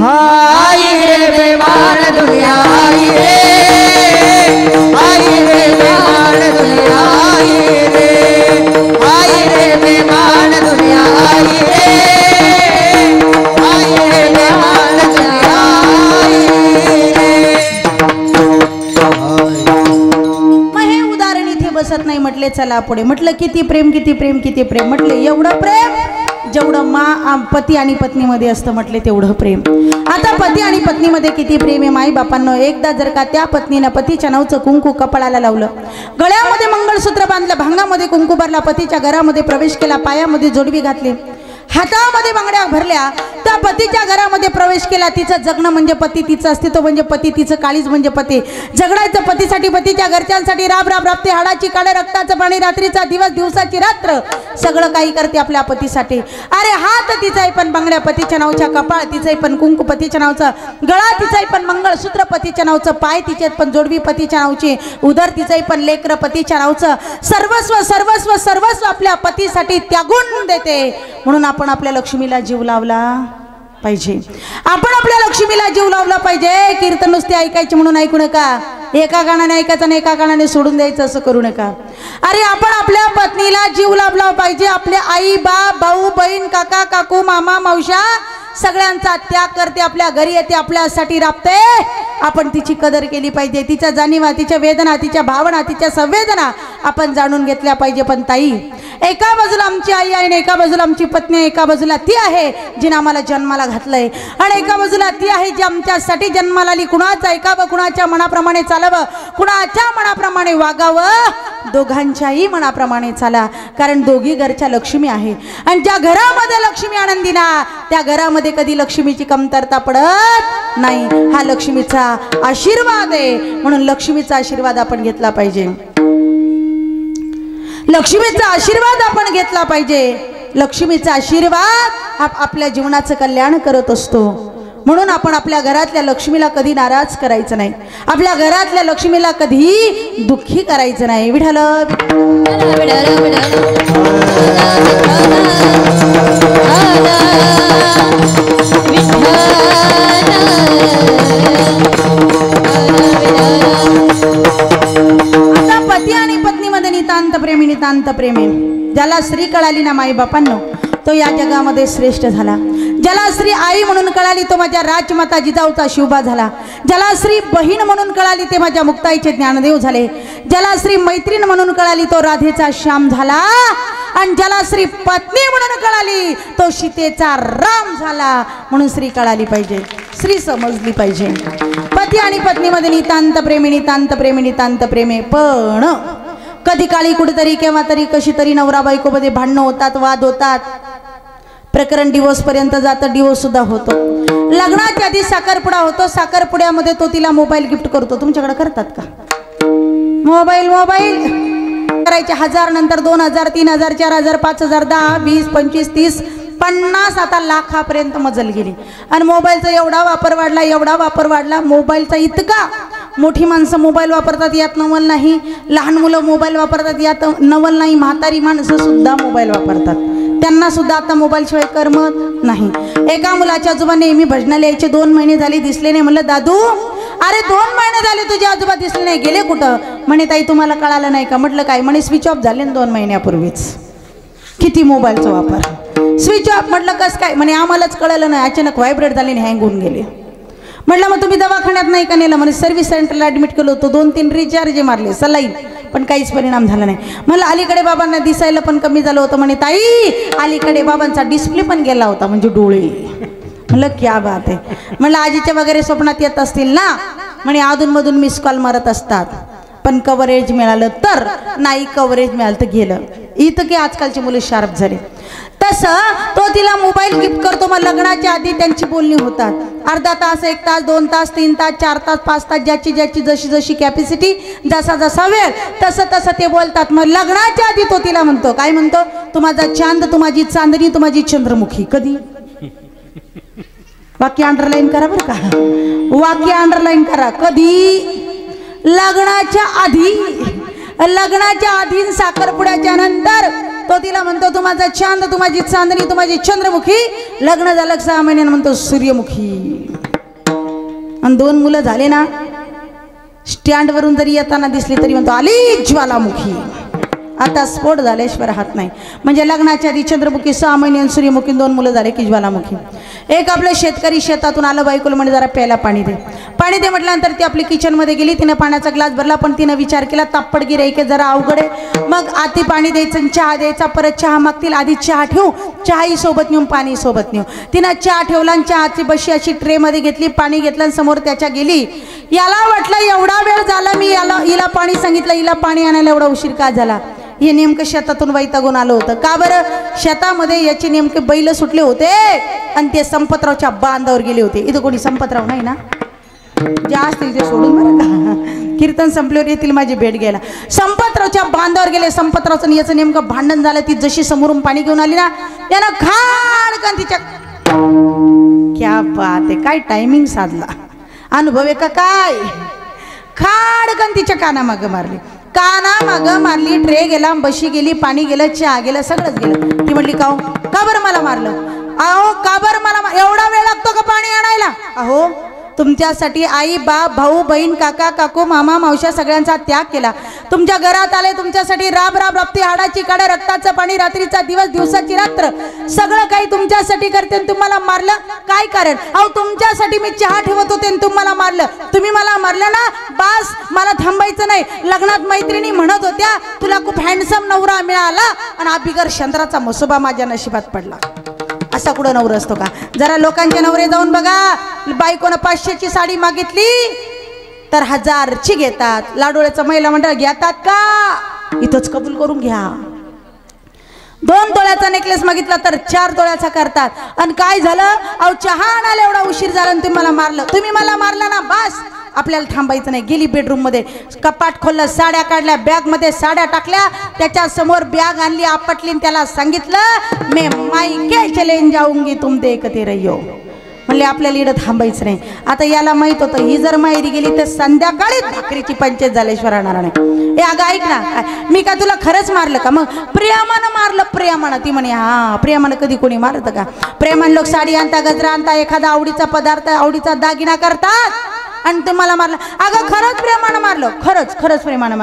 आई रे बेईमान दुनिया आई रे बेईमान दुनिया आई रे बेईमान दुनिया आई रे बेईमान दुनिया मग हे उदाहरण इथे बसत नाही. म्हटले चला पुढे. म्हटलं किती प्रेम किती प्रेम किती प्रेम. म्हटले एवढं प्रेम जेवढं पती आणि पत्नीमध्ये असतं म्हटले तेवढं प्रेम. आता पती आणि पत्नीमध्ये किती प्रेम आहे माई बापांनो. एकदा जर का त्या पत्नीनं पतीच्या नावचं कुंकू कपाळाला लावलं, गळ्यामध्ये मंगळसूत्र बांधलं, भांगामध्ये कुंकू भरला, पतीच्या घरामध्ये प्रवेश केला, पायामध्ये जोडवी घातली, हातामध्ये बांगड्या भरल्या, त्या पतीच्या घरामध्ये प्रवेश केला. तिचं जगणं म्हणजे पती, तिचं अस्तित्व म्हणजे पती, तिचं काळीज म्हणजे पती. झगडायचं पतीसाठी, पतीच्या घरच्यांसाठी, राब राब राबते, हाडाची काळे, रक्ताचं पाणी, रात्रीचा दिवस, दिवसाची रात्र, सगळं काही करते आपल्या पतीसाठी. अरे हात तिचा आहे पण बांगड्या पतीच्या नावच्या, कपाळ तिचं आहे पण कुंकू पतीच्या नावचं, गळा तिचा आहे पण मंगळसूत्र पतीच्या नावचं, पाय तिचे पण जोडवी पतीच्या नावची, उदर तिचं आहे पण लेकरं पतीच्या नावचं. सर्वस्व सर्वस्व सर्वस्व आपल्या पतीसाठी त्यागून देते. म्हणून आपण आपल्या लक्ष्मीला जीव लावला पाहिजे. आपण आपल्या लक्ष्मीला जीव लावला पाहिजे. कीर्तन नुसते ऐकायचे म्हणून ऐकू नका. एका गाण्याने ऐकायचं आणि एका गाण्याने सोडून द्यायचं असं करू नका. अरे आपण आपल्या पत्नीला जीव लावला पाहिजे. आपले आई बाप, भाऊ बहीण, काका काकू, मामा मावशा सगळ्यांचा त्याग करते, आपल्या घरी येते, आपल्यासाठी राबते. आपण तिची कदर केली पाहिजे. तिच्या जाणीवा, तिच्या वेदना, तिच्या भावना, तिच्या संवेदना आपण जाणून घेतल्या पाहिजे. पण ताई, एका बाजूला आमची आई आहे आणि एका बाजूला आमची पत्नी आहे. एका बाजूला ती आहे जिने आम्हाला जन्माला घातलंय आणि एका बाजूला ती आहे जी आमच्यासाठी जन्माला आली. कुणाचं ऐकावं, कुणाच्या मनाप्रमाणे चालावं, कुणाच्या मनाप्रमाणे वागावं, दोघांच्याही मनाप्रमाणे चाला. कारण दोघी घरच्या लक्ष्मी आहे आणि ज्या घरामध्ये लक्ष्मी आनंदी ना त्या घरामध्ये कधी लक्ष्मीची कमतरता पडत नाही. हा लक्ष्मीचा आशीर्वाद आहे. म्हणून लक्ष्मीचा आशीर्वाद आपण घेतला पाहिजे. लक्ष्मीचा आशीर्वाद आपण घेतला पाहिजे. लक्ष्मीचा आशीर्वाद हा आपल्या जीवनाचं कल्याण करत असतो. म्हणून आपण आपल्या घरातल्या लक्ष्मीला कधी नाराज करायचं नाही. आपल्या घरातल्या लक्ष्मीला कधी दुःखी करायचं नाही. विठ्ठल आता पती आणि पत्नीमध्ये नितांत प्रेमी, नितांत प्रेमी. ज्याला स्त्री कळाली ना माई बापांनो, तो या जगामध्ये श्रेष्ठ झाला. ज्याला स्त्री आई म्हणून कळाली तो माझ्या राजमाता जिजाऊचा शिवबा झाला. ज्याला स्त्री बहीण म्हणून कळाली ते माझ्या मुक्ताईचे ज्ञानदेव झाले. ज्याला स्त्री मैत्रीण म्हणून कळाली तो राधेचा श्याम झाला. आणि ज्याला स्त्री पत्नी म्हणून कळाली तो सीतेचा राम झाला. म्हणून स्त्री कळाली पाहिजे, स्त्री समजली पाहिजे. पती आणि पत्नीमध्ये नितांत प्रेमी, नितांत प्रेमी, नितांत प्रेमी. पण कधी काळी कुठेतरी केव्हा तरी कशी तरी नवरा बायकोमध्ये भांडणं होतात, वाद होतात, प्रकरण डिवोर्स पर्यंत जातं, डिवोर्स सुद्धा होतो. लग्नाच्या आधी साखरपुडा होतो. साखरपुड्यामध्ये तो तिला मोबाईल गिफ्ट करतो. तुमच्याकडे करतात का? मोबाईल करायचे 1000, नंतर 2000, 3000, 4000, 5000, 10, 20, 25, 30, 50, आता लाखापर्यंत मजल गेली. आणि मोबाईलचा एवढा वापर वाढला, एवढा वापर वाढला मोबाईलचा इतका. मोठी माणसं मोबाईल वापरतात यात नवल नाही, लहान मुलं मोबाईल वापरतात यात नवल नाही, म्हातारी माणसं सुद्धा मोबाईल वापरतात. त्यांना सुद्धा आता मोबाईल शिवाय करमत नाही. एका मुलाच्या आजोबा नेहमी भजनाला यायचे. 2 महिने झाले दिसले नाही. म्हणलं दादू, अरे 2 महिने झाले तुझे आजोबा दिसले नाही, गेले कुठं? म्हणे ताई तुम्हाला कळालं नाही का? म्हटलं काय? म्हणे स्विच ऑफ झाले 2 महिन्यापूर्वीच. किती मोबाईलचा वापर, स्विच ऑफ. म्हटलं कसं काय? म्हणे आम्हालाच कळलं नाही, अचानक व्हायब्रेट झाले आणि हँग होऊन गेले. म्हटलं मग तुम्ही दवाखान्यात नाही का नेलं? म्हणे सर्व्हिस सेंटरला ॲडमिट केलं होतं, 2-3 रिचार्ज मारले, सलाईन, पण काहीच परिणाम झाला नाही. मला अलीकडे बाबांना दिसायला पण कमी झालं होतं. म्हणे ताई अलीकडे बाबांचा डिस्प्ले पण गेला होता, म्हणजे डोळे म्हणलं क्या बात आहे. म्हणलं आजीच्या वगैरे स्वप्नात येत असतील ना. म्हणे अधूनमधून मिस कॉल मारत असतात, पण कव्हरेज मिळालं तर नाही, कव्हरेज मिळालं तर गेलं. इथं की आजकालची मुलं शार्प झाले. तसं तो तिला मोबाईल गिफ्ट करतो. मग लग्नाच्या आधी त्यांची बोलणी होतात. अर्धा तास, 1 तास, 2 तास, 3 तास, 4 तास, 5 तास, ज्याची ज्याची जशी जशी कॅपॅसिटी, जसा जसा वेळ, तसं तसं ते बोलतात. मग लग्नाच्या आधी तो तिला म्हणतो, काय म्हणतो, तू माझा चांद, तू माझी चांदणी, तू माझी चंद्रमुखी. कधी? वाक्य अंडरलाईन करा बरं का, वाक्य अंडरलाईन करा. कधी? लग्नाच्या आधी. लग्नाच्या आधी साखरपुड्याच्या नंतर तो तिला म्हणतो, तू माझा चांद, तू माझी चांदणी, तू माझी चंद्रमुखी. लग्न झालं 6 महिन्यानं म्हणतो सूर्यमुखी. आणि 2 मुलं झाले ना, स्टँडवरून जरी येताना दिसली तरी म्हणतो आली ज्वालामुखी. आता स्फोट झाल्याशिवाय राहत नाही. म्हणजे लग्नाच्या आधी चंद्रमुखी, 6 महिने सूर्यमुखी, 2 मुलं झाले की ज्वालामुखी. एक आपलं शेतकरी शेतातून आलं, बायकोला म्हणजे जरा प्यायला पाणी दे, पाणी दे म्हटल्यानंतर ती आपली किचनमध्ये गेली. तिनं पाण्याचा ग्लास भरला, पण तिनं विचार केला तापड गिराईक आहे, जरा अवघड आहे. मग आधी पाणी द्यायचं, चहा द्यायचा, परत चहा मागतील, आधी चहा ठेवू, चहाही सोबत नेऊन पाणी सोबत नेऊ. तिनं चहा ठेवला आणि चहाची बशी अशी ट्रेमध्ये घेतली, पाणी घेतलं आणि समोर त्याच्या गेली. याला वाटलं एवढा वेळ झाला, मी हिला पाणी सांगितलं, हिला पाणी आणायला एवढा उशीर का झाला. हे नेमकं शेतातून वैतागून आलं होतं. का बरं? शेतामध्ये याचे नेमके बैल सुटले होते आणि ते संपतरावच्या बांधावर गेले होते. इथं कोणी संपतराव नाही ना, जे असतील ते सोडून बरं का. कीर्तन संपल्यावर येतील माझी भेट घ्यायला. संपतरावच्या बांधावर गेले. संपतरावचं याचं नेमकं भांडण झालं. ती जशी समोरून पाणी घेऊन आली ना, त्यानं खाडकन तिच्या, क्या बात आहे, काय टायमिंग साधला, अनुभव आहे का काय. खाडकन तिच्या कानामागं मारली, कानामागं मारली. ट्रे गेला, बशी गेली, पाणी गेलं, चहा गेलं, सगळंच गेलं. ती म्हटली का बरं मला मारलं. अहो का बरं मला एवढा वेळ लागतो का पाणी आणायला. अहो तुमच्यासाठी आई, बाप, भाऊ, बहीण, काका, काकू, मामा, मावश्या सगळ्यांचा त्याग केला. तुमच्या घरात आले, तुमच्यासाठी राब राब राबती, हाडाची काड्या, रक्ताचं पाणी, रात्रीचा दिवस, दिवसाची रात्र, सगळं काही तुमच्यासाठी करते आणि तुम्हाला मारलं. काय कारण? अहो तुमच्यासाठी मी चहा ठेवत होते आणि तुम्हाला मारलं. तुम्ही मला मारलं ना, बस मला थांबायचं नाही. लग्नात मैत्रिणी म्हणत होत्या तुला खूप हँडसम नवरा मिळाला आणि अभिगर चंद्राचा मसोबा माझ्या नशिबात पडला. असा कुठं नवरा असतो का? जरा लोकांचे नवरे जाऊन बघा. बायकोनं 500ची साडी मागितली तर 1000ची घेतात. लाडोळ्याचं महिला मंडळ घेतात का? इथंच कबूल करून घ्या. 2 तोळ्याचा नेकलेस मागितला तर 4 तोळ्याचा करतात. आणि काय झालं? अहो चहा आणायला एवढा उशीर झाला आणि तुम्ही मला मारलं. तुम्ही मला मारलं ना, बस आपल्याला थांबायचं नाही. गेली बेडरूम मध्ये, कपाट खोललं, साड्या काढल्या, बॅग मध्ये साड्या टाकल्या, त्याच्या समोर बॅग आणली, आपटली, त्याला सांगितलं मैं मायके चले जाऊंगी, तुम देखते रहियो. म्हणले आपल्याला इकडं थांबायचं नाही. आता याला माहित होतं ही जर माहेरी गेली तर संध्याकाळी भाकरीची पंचायत झाल्याशिवाय राहणार नाही. हे अगं ऐक ना, मी का तुला खरंच मारलं का? मग प्रेमानं मारलं, प्रेमानं. ती म्हणे हा प्रेमानं कधी कोणी मारत का? प्रेमानं लोक साडी आणता, गजरा आणता, एखादा आवडीचा पदार्थ, आवडीचा दागिना करतात आणि तुम्हाला मारलं. अगं खरंच प्रेमानं मारलं, खरंच प्रेमानं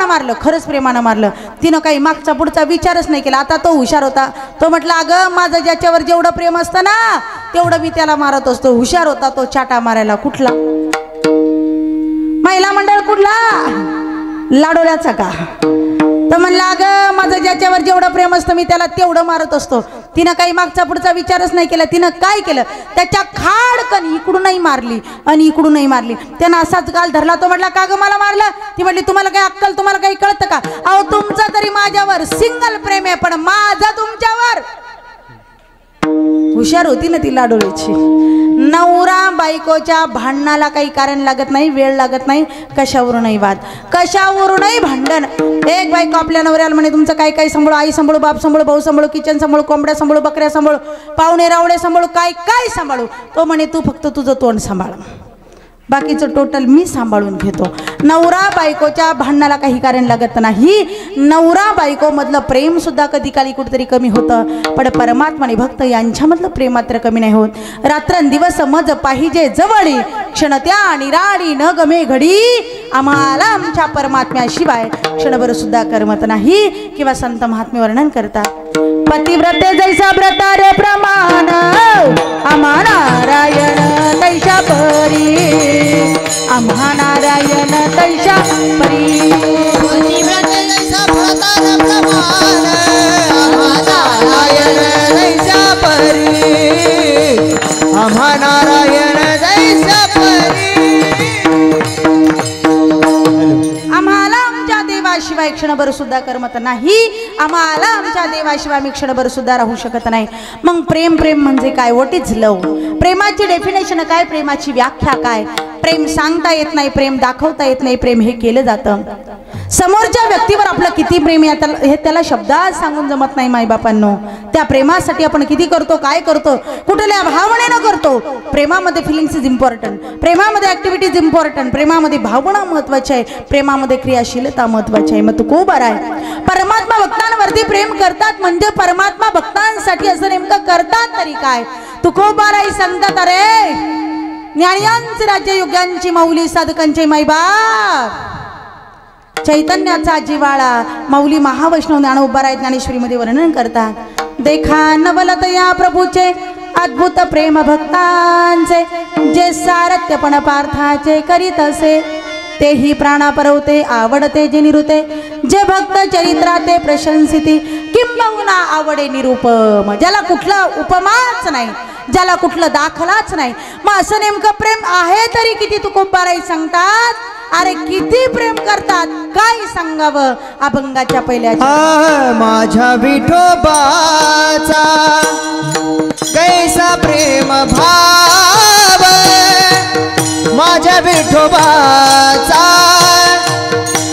मारलं, खरंच प्रेमानं मारलं. तिनं काही मागचा पुढचा विचारच नाही केला. आता तो हुशार होता. तो म्हटला अगं माझं ज्याच्यावर जेवढं प्रेम असतं ना तेवढं मी त्याला मारत असतो. हुशार होता तो चाटा मारायला. कुठला महिला मंडळ? कुठला? लाडोळ्याचा का? तर म्हणला अगं माझं ज्याच्यावर जेवढं प्रेम असतं मी त्याला तेवढं मारत असतो. तिनं काही मागचा पुढचा विचारच नाही केला. तिनं काय केलं? त्याच्या खाडकन इकडूनही मारली आणि इकडूनही मारली. त्यानं असाच गाल धरला. तो म्हटला का ग मला मारलं? ती म्हटली तुम्हाला काही अक्कल, तुम्हाला काही कळतं का? अहो तुमचं तरी माझ्यावर सिंगल प्रेम आहे, पण माझं तुमच्यावर. हुशार होती ना ती लाडोळीची. नवरा बायकोच्या भांडणाला काही कारण लागत नाही, वेळ लागत नाही, कशावरूनही वाद, कशावरूनही भांडण. एक बायको आपल्या नवऱ्याला म्हणे तुमचं काय काय सांभाळू, आई सांभाळू, बाप सांभाळू, भाऊ सांभाळू, किचन सांभाळू, कोंबड्या सांभाळू, बकऱ्या सांभाळू, पाहुणे रावळे सांभाळू, काय काय सांभाळू. तो म्हणे तू फक्त तुझं तोंड सांभाळ, बाकीचं टोटल मी सांभाळून घेतो. नवरा बायकोच्या भांडणाला काही कारण लागत नाही. नवरा बायको मधलं प्रेम सुद्धा कधी काळी कुठेतरी कमी होतं, पण परमात्मा आणि भक्त यांच्यामधलं प्रेम मात्र कमी नाही होत. रात्रंदिवस मज पाहिजे जवळी, क्षण त्या निराळी न गमे घडी. आम्हाला आमच्या परमात्म्याशिवाय क्षणभर सुद्धा करमत नाही. किंवा संत महात्मे वर्णन करतात पतिव्रते जैसा व्रतार प्रमाण, आम्हा नारायण तैशा परी, आम्हा नारायण तैशा परी. पतिव्रते जैसा व्रतार प्रमाण, आम्हा नारायण तैशा परी. एक क्षणभर सुद्धा करमत नाही, आम्हाला आमच्या देवाशिवाय आम्ही क्षणभर सुद्धा राहू शकत नाही. मग प्रेम प्रेम म्हणजे काय? व्हॉट इज लव? प्रेमाची डेफिनेशन काय? प्रेमाची व्याख्या काय? प्रेम सांगता येत नाही, प्रेम दाखवता येत नाही, प्रेम हे केलं जातं. समोरच्या व्यक्तीवर आपलं किती प्रेम आहे हे त्याला शब्दात सांगून जमत नाही मायबापांनो. त्या प्रेमासाठी आपण किती करतो, काय करतो, कुठल्या भावनेनं करतो. प्रेमामध्ये फिलिंग्स इज इम्पॉर्टंट, प्रेमामध्ये ऍक्टिव्हिटीज इम्पॉर्टंट, प्रेमामध्ये भावना महत्वाची आहे, प्रेमामध्ये क्रियाशीलता महत्वाची आहे. मग तू खूप बरा आहे. परमात्मा भक्तांवरती प्रेम करतात म्हणजे परमात्मा भक्तांसाठी असं नेमकं करतात तरी काय? तू खूप बरा आहे. सांगतात अरे ज्ञानियांचे राज्य योग्यांची माऊली साधकांचे माईबाप, चैतन्याचा जिवाळा माऊली महावैष्णव ज्ञानोबाराय ज्ञानेश्वरीमध्ये वर्णन करतात. देखा नवलत या प्रभूचे अद्भुत प्रेम भक्तांचे, जे सारथ्यपण पार्थाचे करीत असे, तेही प्राणा परवते आवडते जे निरुते, जे भक्त चरित्राते प्रशंसिती किंबहुना आवडे निरुपम. ज्याला कुठला उपमाच नाही, ज्याला कुठलं दाखलाच नाही. मग असं नेमकं प्रेम आहे तरी किती तुकोबाराई सांगतात. अरे किती प्रेम करतात, काय सांगावं. अभंगाच्या पहिल्या माझ्या विठोबाचा कैसा प्रेम भाव, माझ्या विठोबाचा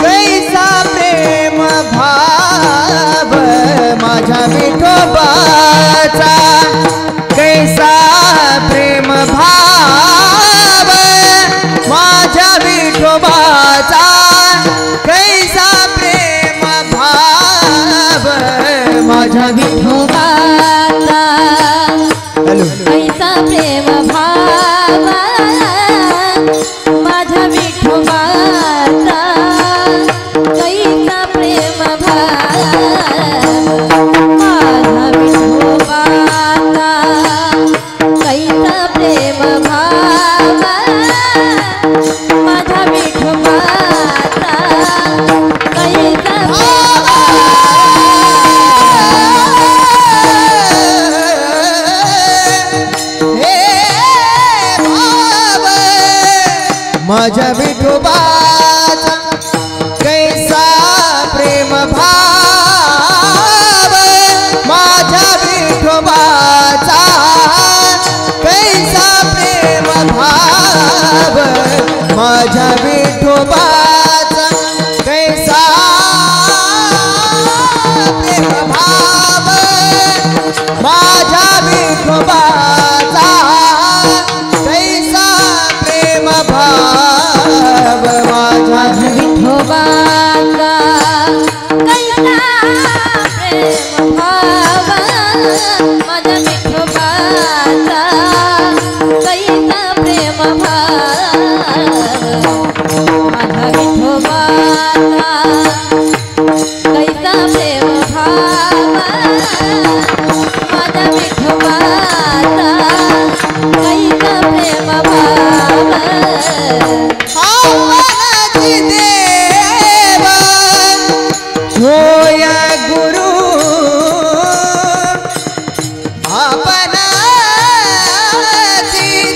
कैसा प्रेम भाव, माझ्या विठोबाचा कैसा प्रेम भाव, माझ्या विठोबाचा कैसा प्रेम भाव, माझ्या विठोबाचा कैसा प्रेम भाव, माझ्या विठोबाचा कैसा प्रेम भाव, माझ्या विठोबाचा कैसा प्रेम भाव, माझ्या विठोबाचा कैसा माझ्या विठोबाचा कैसा प्रेम भाव, माझ्या विठोबाचा कैसा प्रेम भाव, माझ्या विठोबाचा कैसा प्रेम भाव, माझ्या विठोबाचा कैसा प्रेम भाव, माझ्या विठोबाचा कैसा प्रेम भाव, माझ्या विठोबाचा कैसा प्रेम भाव, माझ्या विठोबाचा कैसा प्रेम भाव, माझ्या विठोबाचा कैसा प्रेम भाव. आपणाची देव होय गुरु, आपणाची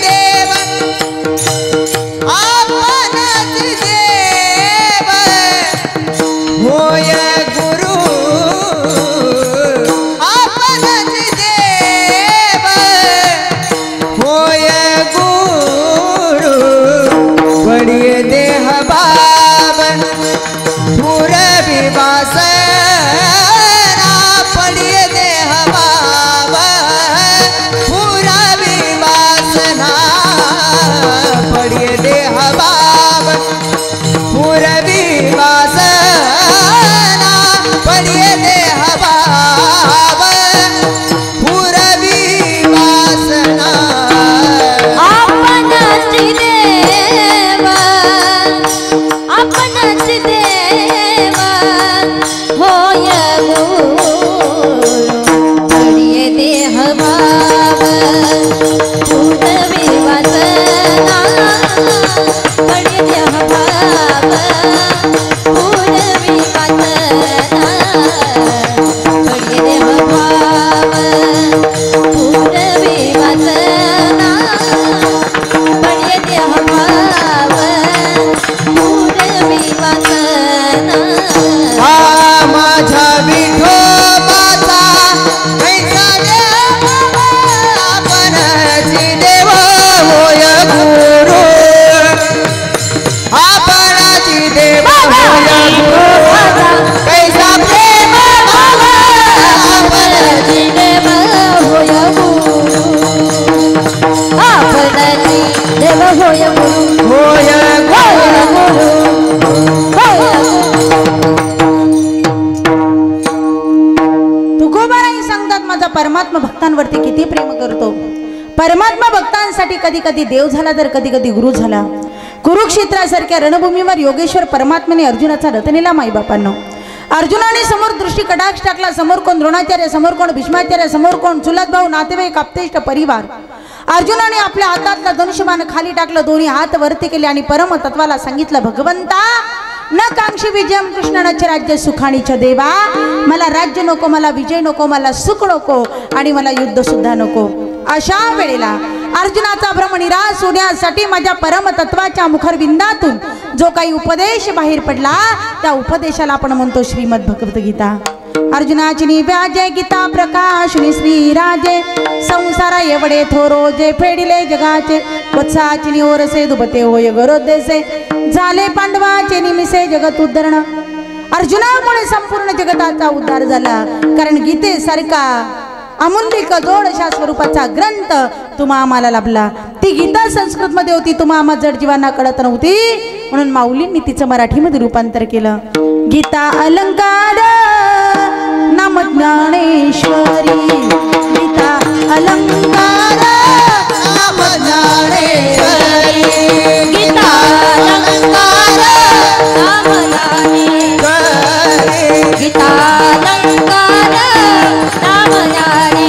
देव, आपणाची देव होय गुरु होय तुकोबाराही सांगतात माझा परमात्मा भक्तांवरती किती प्रेम करतो. परमात्मा भक्तांसाठी कधी कधी देव झाला तर कधी कधी गुरु झाला. कुरुक्षेत्रासारख्या रणभूमीवर योगेश्वर परमात्म्याने अर्जुनाचा रथ नेला. माईबापांनो, अर्जुनाने समोर दृष्टी कटाक्ष टाकला. समोर कोण द्रोणाचार्य, समोर कोण भीष्माचार्य, समोर कोण चुलत भाऊ, नातेवाईक, आप्तेष्ट, परिवार. अर्जुनाने आपल्या हातातला धनुष्यबाण खाली टाकलं, दोन्ही हात वरती केले आणि परम तत्वाला सांगितलं, भगवंता न कांक्षी विजयम कृष्ण नच राज्य सुखाणीच देवा. मला राज्य नको, मला विजय नको, मला सुख नको आणि मला युद्ध सुद्धा नको. अशा वेळेला अर्जुनाचा भ्रम निराश होण्यासाठी माझ्या परमतत्वाच्या मुखरविंदातून जो काही उपदेश बाहेर पडला त्या उपदेशाला आपण म्हणतो श्रीमद भगवद्गीता. अर्जुनाची निव्याजे गीता प्रकाशनी श्रीराजे संसारा एवढे थोरो जे फेडिले जगाचे वत्साची निओरसे दुबते होय गरोदेसे झाले पांडवाचे निमिसे जगत उद्धरण. अर्जुनामुळे संपूर्ण जगताचा उद्धार झाला. कारण गीतेसारखा अमूल्य जोड अशा स्वरूपाचा ग्रंथ तुम्हा आम्हाला लाभला. ती गीता संस्कृत मध्ये होती, तुम्हा आम्हा जड जीवांना कळत नव्हती, म्हणून माऊलींनी तिचं मराठीमध्ये रूपांतर केलं. गीता अलंकार नाम ज्ञानेश्वरी, गीता अलंकार नाम ज्ञानेश्वरी, गीता अलंकार नाम ज्ञानेश्वरी, गीता अलंकार नाम ज्ञानेश्वरी.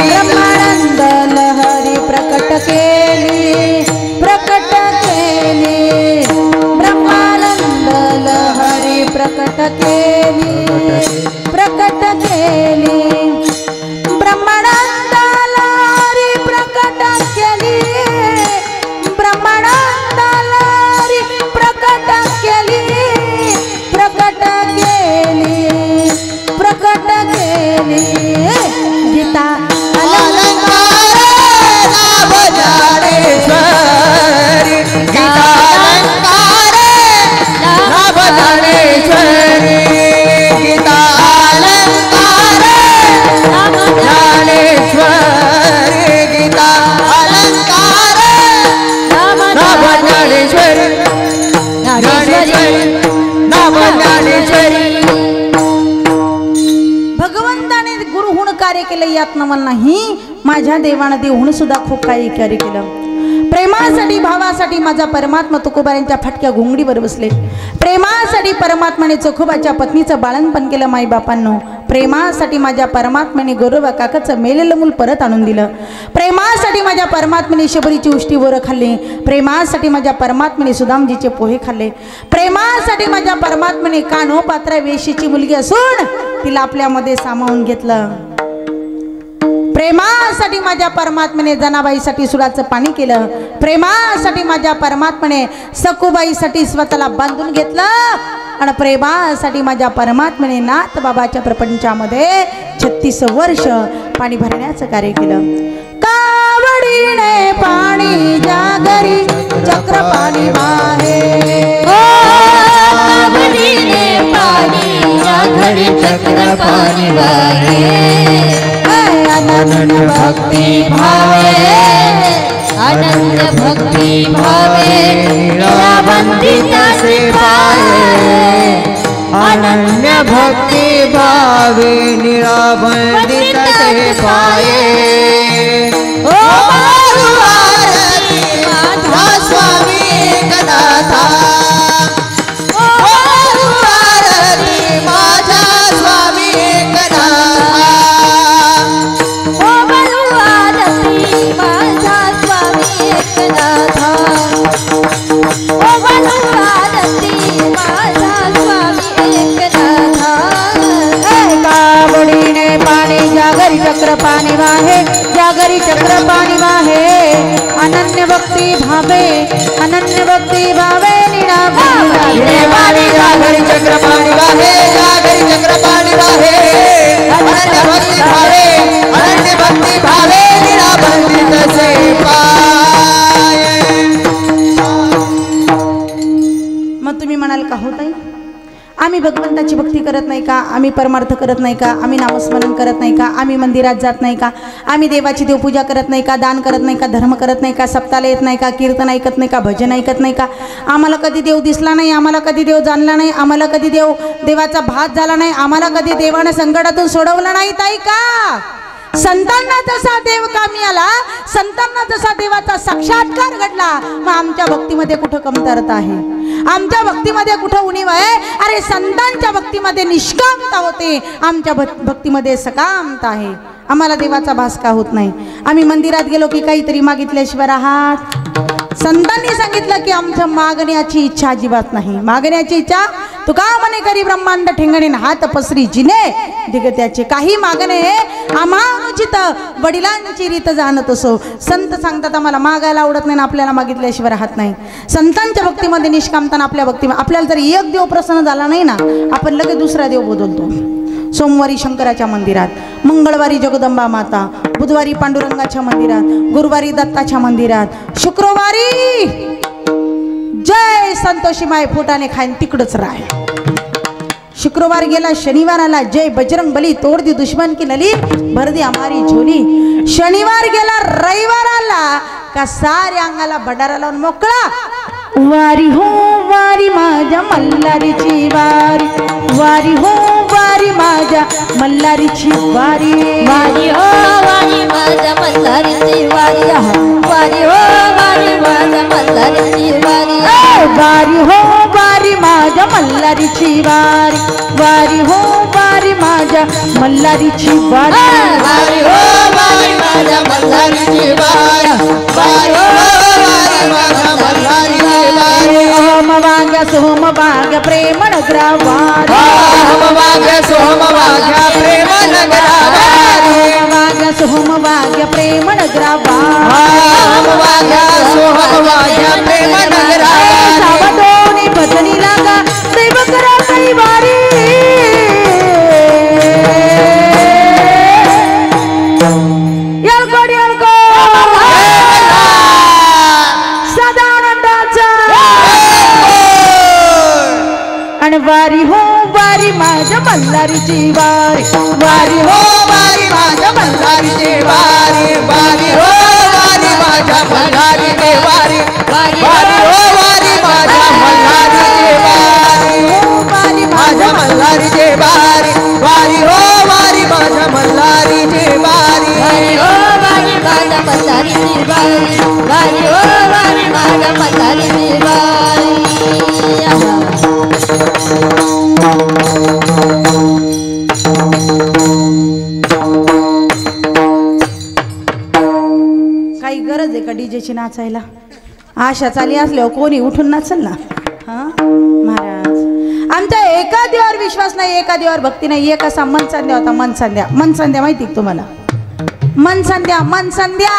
ब्रह्मानंद लहरी प्रकट केली, प्रकट केली. ब्रह्मानंद लहरी प्रकट केली, प्रकट केली. ब्रह्मानंद लहरी प्रकट केली, ब्रह्मानंद लहरी प्रकट केली, प्रकट केली, प्रकट केली. गीता अलंकार नाम ज्ञानेश्वरी, गीता अलंकार नाम ज्ञानेश्वरी, गीता अलंकार नाम ज्ञानेश्वरी, गीता अलंकार नाम नाम ज्ञानेश्वरी, ज्ञानेश्वरी नाम ज्ञानेश्वरी. भगवंताने गुरु होऊन कार्य केले यात नवल नाही. माझ्या देवानं देव होऊन सुद्धा खूप काही कार्य केलं. प्रेमासाठी भावासाठी माझा परमात्मा तुकोबारांच्या फाटक्या घोंगडीवर बसले. प्रेमासाठी परमात्माने चोखोबाच्या पत्नीचं बाळणपण केलं. माईबापांनो, प्रेमासाठी माझ्या परमात्म्याने गौरव काकाचं मेलेलं मूल परत आणून दिलं. प्रेमासाठी माझ्या परमात्म्याने शबरीची उष्टी बोरं खाल्ली. प्रेमासाठी माझ्या परमात्म्याने सुदामजीचे पोहे खाल्ले. प्रेमासाठी माझ्या परमात्म्याने कान्होपात्रा वेशीची मुलगी असून तिला आपल्यामध्ये सामावून घेतलं. प्रेमासाठी माझ्या परमात्म्याने जनाबाईसाठी सुडाचं पाणी केलं. प्रेमासाठी माझ्या परमात्म्याने सखूबाईसाठी स्वतःला बांधून घेतलं. आणि प्रेमासाठी माझ्या परमात्म्याने नाथ बाबाच्या प्रपंचामध्ये 36 वर्ष पाणी भरण्याचं कार्य केलं. कावडीने पाणी जागरी चक्र पाणी वाहे, कावडीने पाणी जागरी चक्र पाणी वाहे. अनन्य भक्ती भावे, अनन्य भक्ती भावे निरावंदिता से पाए. अनन्य भक्ति भावे निरावंदित से पाए. ओ आरती माता स्वामी एकनाथा, ओ आरती माझा स्वामी एकनाथा. ओ बलुआरती माझा स्वामी एकनाथा, ओ बलुआरती माझा स्वामी एकनाथा. कावडीने पाणी जागरी चक्र पाणी वाहे, जागरी चक्र पाणी वाहे. अनन्य भक्ती भावे, अनन्य भक्ती भावे रे वाणी जागरी चक्र पाणी वाहे, जागरी चक्र पाणी वाहे. अनन्य भक्ति भावे, अनन्य भक्ति भावे निरावंदित से पाए. मग तुम्ही म्हणाल का होत आहे आम्ही भगवंताची भक्ती करत नाही का? आम्ही परमार्थ करत नाही का? आम्ही नामस्मरण करत नाही का? आम्ही मंदिरात जात नाही का? आम्ही देवाची देवपूजा करत नाही का? दान करत नाही का? धर्म करत नाही का? सप्ताला येत नाही का? कीर्तन ऐकत नाही का? भजन ऐकत नाही का? आम्हाला कधी देव दिसला नाही, आम्हाला कधी देव जाणला नाही, आम्हाला कधी देवाचा भात झाला नाही, आम्हाला कधी देवाने संकटातून सोडवलं नाही ताई का? संतांना जसा देव कामी आला, संतांना जसा देवाचा साक्षात्कार घडला, मग आमच्या भक्तीमध्ये कुठं कमतरता आहे? आमच्या भक्तीमध्ये कुठं उणीव आहे? अरे संतांच्या भक्तीमध्ये निष्कामता होते, आमच्या भक्तीमध्ये सकामता आहे. आम्हाला देवाचा भास का होत नाही? आम्ही मंदिरात गेलो की काहीतरी मागितल्याशिवाय राहत? संतांनी सांगितलं की आमच्या मागण्याची इच्छा अजिबात नाही. मागण्याची इच्छा तुका म्हणे करी ब्रह्मांड ठेंगणे हात पसरी जिने दिगत्याचे. काही मागणे आम्हानुचित वडिलांची रीत जाणत असो. संत सांगतात आम्हाला मागायला आवडत नाही, आपल्याला मागितल्याशिवाय राहत नाही. संतांच्या भक्तीमध्ये निष्कामताना आपल्या भक्तीमध्ये आपल्याला जर एक देव प्रसन्न झाला नाही ना, आपण लगेच दुसरा देव बदलतो. सोमवारी शंकराच्या मंदिरात, मंगळवारी जगदंबा माता, बुधवारी पांडुरंगाच्या मंदिरात, गुरुवारी दत्ताच्या मंदिरात, शुक्रवारी जय संतोषी माय फुटाने खाईन तिकडच राह. शुक्रवार गेला, शनिवार आला, जय बजरंग बली तोड़ दी दुश्मन की नली भर दी हमारी झोली. शनिवार गेला, रविवार आला का साऱ्या अंगाला भडारा लावून मोकळा. वारी हो वारी माझ्या मल्हारीची वारी, वारी हो वारी माझ्या मल्हारीची वारी, वारी हो वारी माझ्या मल्हारीची वारी, वारी हो वारी माझ्या मल्हारीची वारी, वारी हो वारी माझ्या मल्हारीची वारी, वारी हो वारी माझ्या मल्हारीची वारी, वारी हो वारी माझ्या मल्हारीची वारी, वारी हो वारी माझ्या मल्हारीची वारी. ओम वाग्या सोम वाग्या प्रेम नगरा वारी, ओम वाग्या सोम वाग्या प्रेम नगरा वारी, ओम वाग्या सोम वाग्या प्रेम नगरा वारी, ओम वाग्या सोम वाग्या प्रेम नगरा वारी. सावधोनी भजनी लागा देव करा काही वारी. येळकोट येळकोट सदानंदाचा आणि वारी हो वारी माझ्या मल्हारीची वारी, वारी हो वारी माझ्या मल्हारीची वारी, वारी हो वारी माझ्या मल्हारीची वारी, वारी हो वारी माझ्या मल्हारीची वारी, वारी माझ्या मल्हारीची वारी, वारी हो वारी माझ्या मल्हारीची वारी, वारी हो वारी माझ्या मल्हारीची वारी, वारी हो वारी माझ्या मल्हारीची वारी. काही गरज आहे का डीजेची नाचायला? आशा चाली असल्यावर कोणी उठून नाचल ना. हा महाराज, आमच्या एका देवावर विश्वास नाही, एका देवावर भक्ती नाही. एक असा मनसंध्या होता. मनसंध्या, मनसंध्या माहिती का तुम्हाला? मनसंध्या, मनसंध्या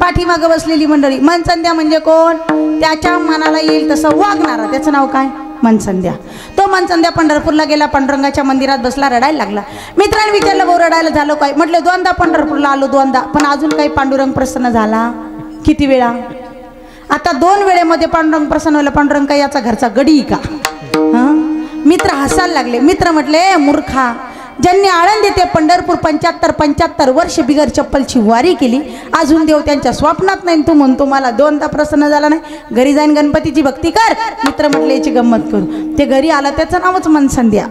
पाठीमागं बसलेली मंडळी. मनसंध्या म्हणजे कोण? त्याच्या मनाला येईल तसं वागणारा, त्याचं नाव काय? मनसंध्या. तो मनसंध्या पंढरपूरला गेला, पांडुरंगाच्या मंदिरात बसला, रडायला लागला. मित्रांनी विचारलं भाऊ रडायला झालं काय? म्हटलं दोनदा पंढरपूरला आलो, दोनदा, पण अजून काही पांडुरंग प्रसन्न झाला? किती वेळा? आता 2 वेळेमध्ये पांडुरंग प्रसन्न व्हायला. पांडुरंग काय याचा घरचा गडी का? मित्र हसायला लागले. मित्र म्हटले मूर्खा, ज्यांनी आळंदी ते पंढरपूर 75 वर्ष बिगर चप्पलची वारी केली, अजून देव त्यांच्या स्वप्नात नाही. तू म्हणतो मला 2दा प्रसन्न झाला नाही, घरी जाईन गणपतीची भक्ती कर. मित्र म्हटले याची गंमत करू. ते घरी आलं, त्याचं नावच मनसंध्या.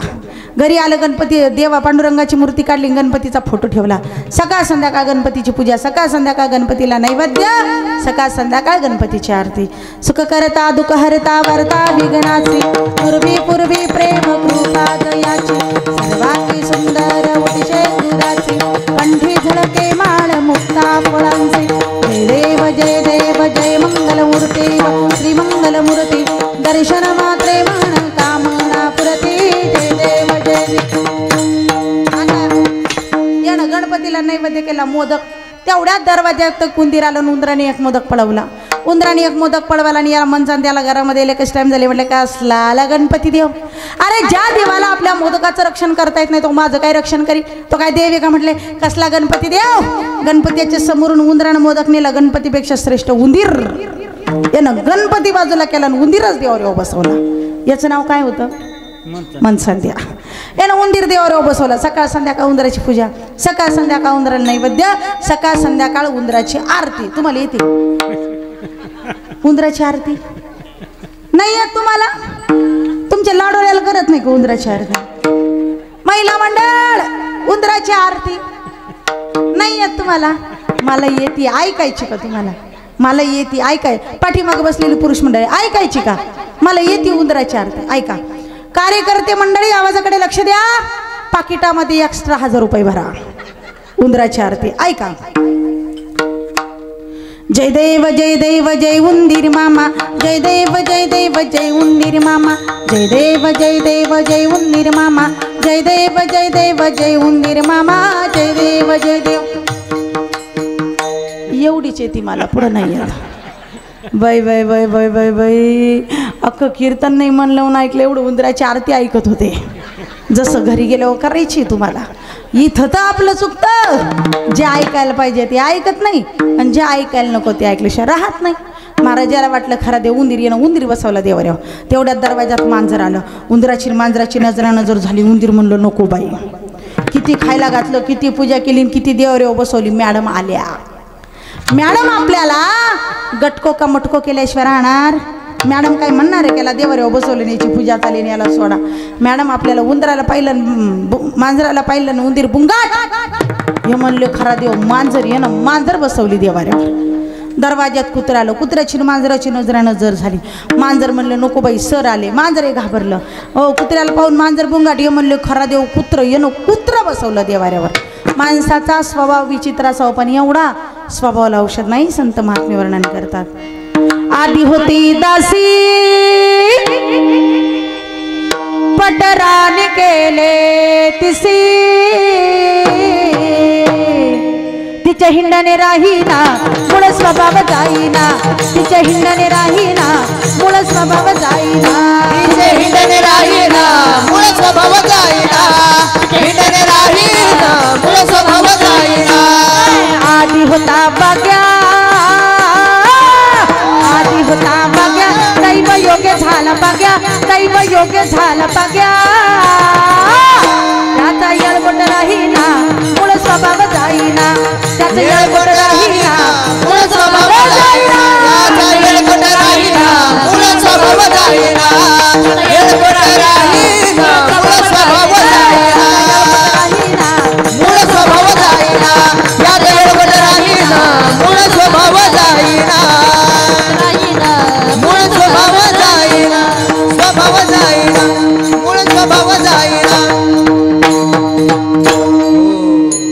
घरी आलं, गणपती देवा पांडुरंगाची मूर्ती काढली, गणपतीचा फोटो ठेवला. सकाळ संध्याकाळ गणपतीची पूजा, सकाळ संध्याकाळ गणपतीला नैवेद्य, सकाळ संध्याकाळ गणपतीची आरती. सुख करता दुःख हरता वरता विघ्नाची, पूर्वी पूर्वी प्रेम कृपा दयाची, सर्वांगी सुंदर उदिशे दुराची, कंठी झळके माळ मुक्ता फळांचे. जय देव जय मंगलमूर्ती, श्री मंगलमूर्ती, दर्शन मात्रे मन कामना पुरती. जय देव जय. यानं गणपतीला नैवेद्य केला मोदक. तेवढ्याच दरवाज्यात कुंदीर आलं, उंदराने एक मोदक पळवला. उंदराने एक मोदक पळवाला आणि याला मनसंध्याला घरामध्ये एकच टाइम झाले. म्हटलं का असला गणपती देव? अरे ज्या देवाला आपल्या मोदकाचं रक्षण करता येत नाही तो माझं काय रक्षण करी? तो काय देव आहे का? म्हटले कसला गणपती देव? गणपतीच्या समोरून उंदरानं मोदक नेला. गणपतीपेक्षा श्रेष्ठ उंदीर. यानं गणपती बाजूला केला आणि उंदीरच देवावर येऊ बसवला. याचं नाव काय होतं? मनसंध्या यानं उंदीर देवावर बसवला. सकाळ संध्याकाळ उंदराची पूजा, सकाळ संध्याकाळ उंदराला नैवेद्य, सकाळ संध्याकाळ उंदराची आरती. तुम्हाला येते उंदराची आरती? नाही येत तुम्हाला? तुमच्या लाडोळ्याला करत नाही का उंदराची आरती? महिला मंडळ उंदराची आरती नाही येत तुम्हाला? मला येते. ऐकायची का तुम्हाला? मला येते ऐकाय. पाठीमाग बसलेली पुरुष मंडळी ऐकायची का? मला येते उंदराची आरती. ऐका कार्यकर्ते मंडळी, आवाजाकडे लक्ष द्या. पाकिटामध्ये एक्स्ट्रा 1000 रुपये भरा. उंदराची आरती ऐका. जय देव जय देव जय उंदीर मामा, जय देव जय देव जय उंदीर मामा, जय देव जय देव जय उंदीर मामा, जय देव जय देव जय उंदीर मामा, जय देव जय देव. एवढीच येते मला, पुढं नाही येत. बाई बाई बाई बाई बाई बाई अख्खं कीर्तन नाही मन लावून ऐकलं, एवढं उंदराची आरती ऐकत होते. जसं घरी गेल्यावर करायची तुम्हाला. इथं तर आपलं चुकतं. जे ऐकायला पाहिजे ते ऐकत नाही आणि जे ऐकायला नको ते ऐकल्याशिवाय राहत नाही. महाराजाला वाटलं खरा देव उंदीर येणं, उंदीर बसवला देवाऱ्यावर. तेवढ्यात दरवाजात मांजर आलं. उंदराची मांजराची नजर झाली. उंदीर म्हणलं नको बाई, किती खायला घातलं, किती पूजा केली, किती देवाऱ्यावर बसवली. मॅडम आल्या. मॅडम आपल्याला गटको का मटको केल्याशिवाय राहणार? मॅडम काय म्हणणार आहे? त्याला देवाऱ्यावर बसवलं, याची पूजा चाली, याला सोडा. मॅडम आपल्याला उंदराला पाहिलं, मांजराला पाहिलं, उंदीर बुंगाट हे म्हणले खरा देव मांजर ये ना. मांजर बसवली देवाऱ्यावर. दरवाज्यात कुत्रा आलं. कुत्र्याची मांजराची नजर झाली. मांजर म्हणलं नको बाई, सर आले. मांजर हे घाबरलं. हो कुत्र्याला पाहून मांजर बुंगाट हे म्हणले खरा देव कुत्र ये ना. कुत्र बसवलं देवाऱ्यावर. माणसाचा स्वभाव विचित्र असावा, पण एवढा स्वभावाला औषध नाही. संत महात्मे वर्णन करतात. आधी होती दासी पटराने केले तिसी, तिच्या हिंडाने राहीना मूळ स्वभाव जाईना, तिच्या हिंडाने राहीना मूळ स्वभाव जाईना, तिचे हिंडणे राहीना मूळ स्वभाव जाईना, हिंडणे राहीना मूळ स्वभाव जाईना. आधी होता बग्या, आधी होता बग्या, दैव योग्य झाला बग्या, दैव योग्य झाला बग्या. त्याचा येळकोट राहीना मूळ स्वभाव जाईना, त्याचा येळकोट राहीना मूळ स्वभाव जाईना, त्याचा येळकोट राहीना मूळ स्वभाव जाईना, येळकोट राहीना मूळ स्वभाव जाईना, मूळ स्वभाव जाईना. याचा येळकोट राहीना मूळ स्वभाव जाईना, मूळ स्वभाव जाईना, स्वभाव जाईना, मूळ स्वभाव जाईना.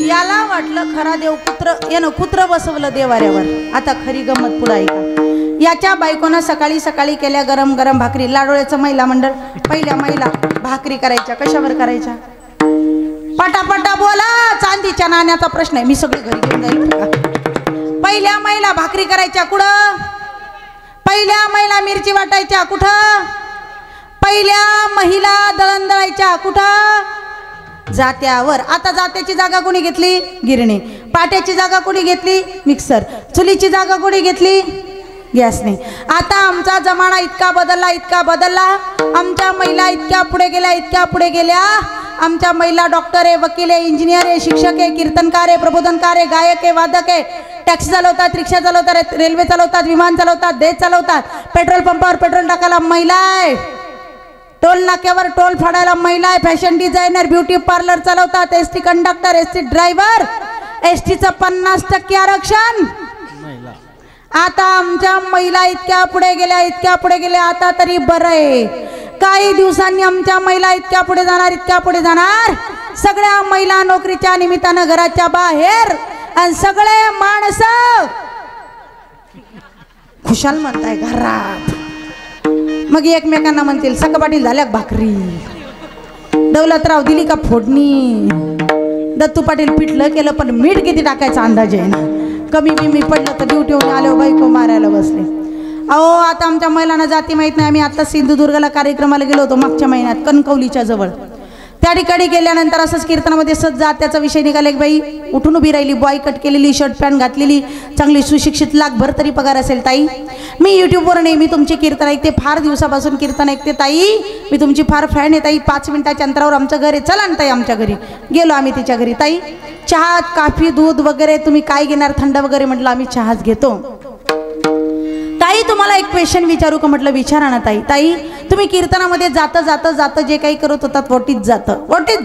याला वाटलं खरा देव कुत्र यानं कुत्र बसवलं देवाऱ्यावर. आता खरी गंमत पुढे ऐका. याच्या बायकोनं सकाळी सकाळी केल्या गरम गरम भाकरी. लाडोळ्याचं महिला मंडळ. पहिल्या महिला भाकरी करायच्या. कशावर करायच्या? पटापटा बोला, चांदीच्या नाण्याचा प्रश्न आहे. मी सगळी घरी घेऊन जाईल. पहिल्या महिला भाकरी करायच्या कुठं? पहिल्या महिला मिरची वाटायच्या कुठं? पहिल्या महिला दळण दळायच्या कुठं? जात्यावर. आता जात्याची जागा कोणी घेतली? गिरणी. पाट्याची जागा कोणी घेतली? मिक्सर. चुलीची जागा कोणी घेतली? गॅसने. आता आमचा जमाना इतका बदलला, इतका बदलला. आमच्या महिला इतक्या पुढे गेल्या, इतक्या पुढे गेल्या. आमच्या महिला डॉक्टर आहे, वकील आहे, इंजिनियर आहे, शिक्षक आहे, कीर्तनकार आहे, प्रबोधनकार आहे, गायक आहे, वादक आहे, टॅक्सी चालवतात, रिक्षा चालवतात, रेल्वे चालवतात, विमान चालवतात, देश चालवतात, पेट्रोल पंपावर पेट्रोल टाकायला महिला आहे, टोल नाक्यावर टोल फाडायला महिला आहे, फॅशन डिझायनर, ब्युटी पार्लर चालवतात, एसटी कंडक्टर, एसटी ड्रायव्हर, एसटीचं 50% आरक्षण. आता आमच्या महिला इतक्या पुढे गेल्या, इतक्या पुढे गेल्या. आता तरी बरं आहे. काही दिवसांनी आमच्या महिला इतक्या पुढे जाणार, इतक्या पुढे जाणार. सगळ्या महिला नोकरीच्या निमित्तानं घराच्या बाहेर आणि सगळे माणसं खुशाल म्हणताय घरात. मग एकमेकांना म्हणतील सका पाटील झाल्या भाकरी, दौलतराव दिली का फोडणी, दत्तू पाटील पिठलं केलं पण मीठ किती टाकायचा अंदाज आहे ना. कमी बिमी पडलं तर ड्युटीवर आले बायको मारायला बसले. अहो आता आमच्या महिलांना जाती माहीत नाही. आम्ही आता सिंधुदुर्गला कार्यक्रमाला गेलो होतो मागच्या महिन्यात कणकवलीच्या जवळ. त्या ठिकाणी गेल्यानंतर असंच कीर्तनामध्ये सहज जात्याचा विषय निघाला की बाई उठून उभी राहिली, बॉय कट केलेली, शर्ट पॅन्ट घातलेली, चांगली सुशिक्षित, लाखभर तरी पगार असेल. ताई मी यूट्यूबवर नेहमी तुमची कीर्तन ऐकते, फार दिवसापासून कीर्तन ऐकते ताई, मी तुमची फार फॅन आहे ताई, 5 मिनिटाच्या अंतरावर आमचं घर आहे, चला ना ताई आमच्या घरी. गेलो आम्ही तिच्या घरी. ताई चहा, कॉफी, दूध वगैरे तुम्ही काय घेणार, थंड वगैरे? म्हटलं आम्ही चहाच घेतो. ताई तुम्हाला एक क्वेश्चन विचारू का? म्हटलं विचारा ना ताई. ताई तुम्ही कीर्तनामध्ये जातं जे काही करत होतात वटीत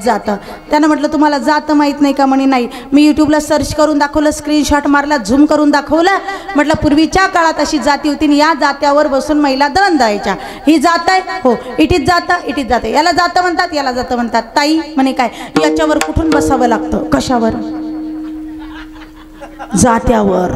जातं. त्यानं म्हटलं तुम्हाला जातं माहीत नाही का? म्हणे नाही. मी यूट्यूबला सर्च करून दाखवलं, स्क्रीनशॉट मारला, झूम करून दाखवलं. म्हटलं पूर्वीच्या काळात अशी जाती होती आणि या जात्यावर बसून महिला दळण द्यायच्या. ही जात आहे, हो इटीत जातं, याला जातं म्हणतात. ताई म्हणे काय याच्यावर कुठून बसावं लागतं? कशावर? जात्यावर.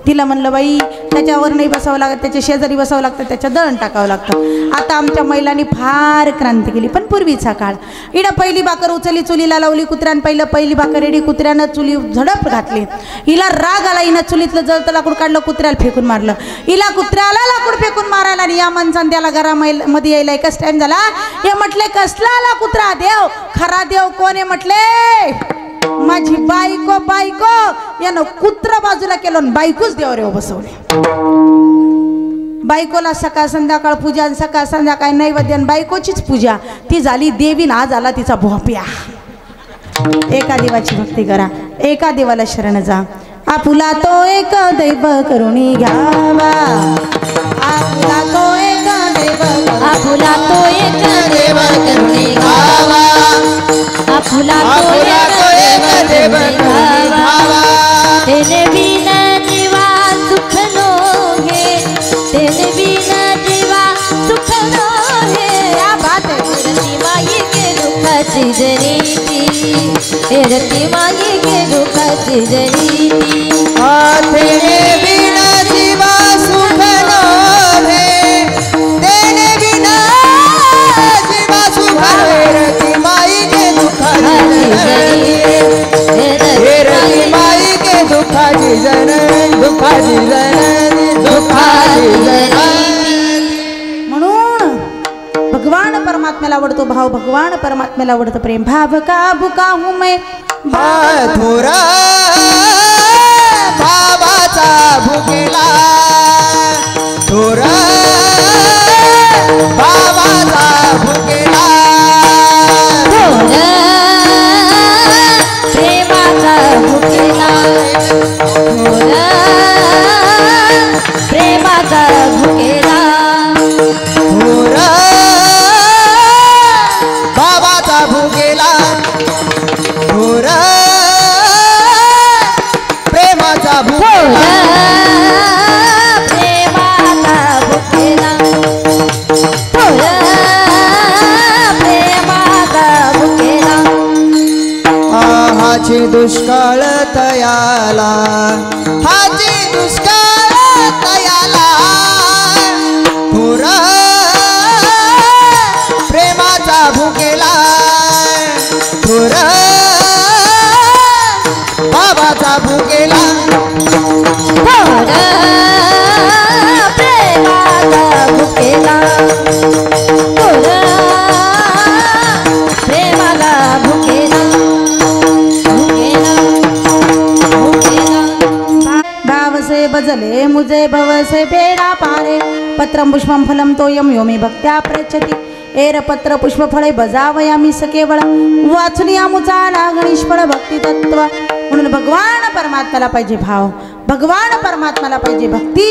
तिला म्हणलं बाई त्याच्यावर नाही बसावं लागत, त्याच्या शेजारी बसावं लागतं, त्याच्या दळण टाकावं लागतं. आता आमच्या महिलांनी फार क्रांती केली. पण पूर्वीचा काळ, इडं पहिली भाकर उचलली, चुलीला लावली, कुत्र्यानं पहिली भाकर रेडी, कुत्र्यानं चुली झडप घातली. हिला राग आला, हिनं चुलीतलं जळतं लाकूड काढलं, कुत्र्याला फेकून मारलं. हिला कुत्र्याला लाकूड फेकून मारायला आणि या माणसानं त्याला घरामध्ये यायला एकच टाइम झाला. हे म्हटले कसला आला कुत्रा? देव खरा देव कोण आहे? म्हटले माझी बायको यानं कुत्रा बाजूला केलं आणि बायकोच देवावर बसवले. बायकोला सकाळ संध्याकाळ पूजा, सकाळ संध्याकाळ नैवेद्य, बायकोचीच पूजा. ती झाली देवी, ना झाला तिचा भोप्या. एका देवाची भक्ती करा, एका देवाला शरण जा. आपुला तो एक दैव करुणी घ्यावा, आपुला तो एक दैव, आपुला तो एक देव करुणी घ्यावा, आपुला तो एक देव करुणी घ्यावा. तेने बिना जीवा सुख नो हे, तेने बिना जीवा सुख नो हे. क्या बात है. रती माई के दुःखाची जरीती, रती माई के दुःखाची जरीती. तेने बिना जीवा सुख नोहे, तेने बिना जीवा सुख रती माई के दुःखाची रती माई के दुःखाची दुःखाची म्हणून भगवान परमात्म्याला आवडतो भाव, भगवान परमात्म्याला आवडतं प्रेम. भाव का बुका हूं मैं, थोरा भावाचा भुकेला, थोरा भावाचा भुकेला, प्रेमाचा भुकेला, प्रेमाचा भुकेला, थोरा भावाचा भुकेला, थोरा प्रेमाचा भुकेला, प्रेमाचा भुकेला, प्रेमाचा भुकेला. हाची दुष्काळ तयाला, हाची दुष्काळ तयाला, थोरा प्रेमाचा भुकेला, थोरा बाबाचा भुकेला, प्रेमाचा भुकेला, प्रेमाला भुकेला, भुकेला, भुकेला. भाव से बजले मुझे भव से बेड़ा पारे, पत्रम पुष्पम फलम तोयम योमी भक्त्या प्रचती. एर पत्र पुष्प फळे बजावयामी सकेवळ, वाचून आमुचा गणेश फळ भक्ती तत्व. म्हणून भगवान परमात्म्याला पाहिजे भाव, भगवान परमात्म्याला पाहिजे भक्ती.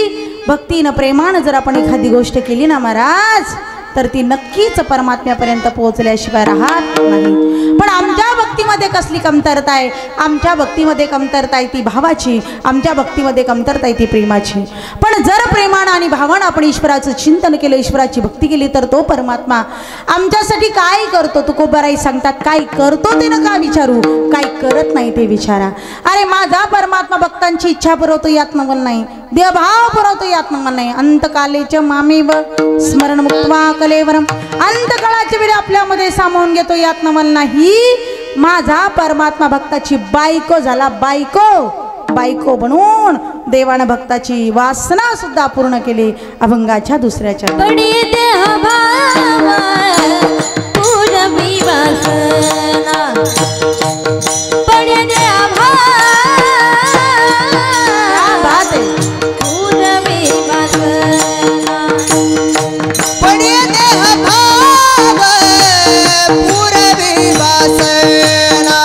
भक्तीनं प्रेमानं जर आपण एखादी गोष्ट केली ना महाराज, तर ती नक्कीच परमात्म्यापर्यंत पोहोचल्याशिवाय राहत नाही. पण आमच्या भक्तीमध्ये कसली कमतरता आहे? आमच्या भक्तीमध्ये कमतरता आहे ती भावाची, आमच्या भक्तीमध्ये कमतरता आहे ती प्रेमाची. पण जर प्रेमानं आणि भावानं आपण ईश्वराचं चिंतन केलं, ईश्वराची भक्ती केली, तर तो परमात्मा आमच्यासाठी काय करतो? तुकोबाराई सांगतात, काय करतो ते नका विचारू, काय करत नाही ते विचारा. अरे माझा परमात्मा भक्तांची इच्छा पुरवतो यात नवल नाही, देवभाव पुरवतो यात नवल नाही. अंतकालेच्या मामेव स्मरण मुक्त्वा कलेवरम, अंतकाळाच्या वेळी आपल्यामध्ये सामावून घेतो यात नवल नाही. माझा परमात्मा भक्ताची बायको झाला, बायको बनून देवानं भक्ताची वासना सुद्धा पूर्ण केली. अभंगाच्या दुसऱ्याच्या पडी देह भाव पूरबी वासना पडणे आभा बात आहे पूर्वी वासना पडे देह भाव पूरवी वासना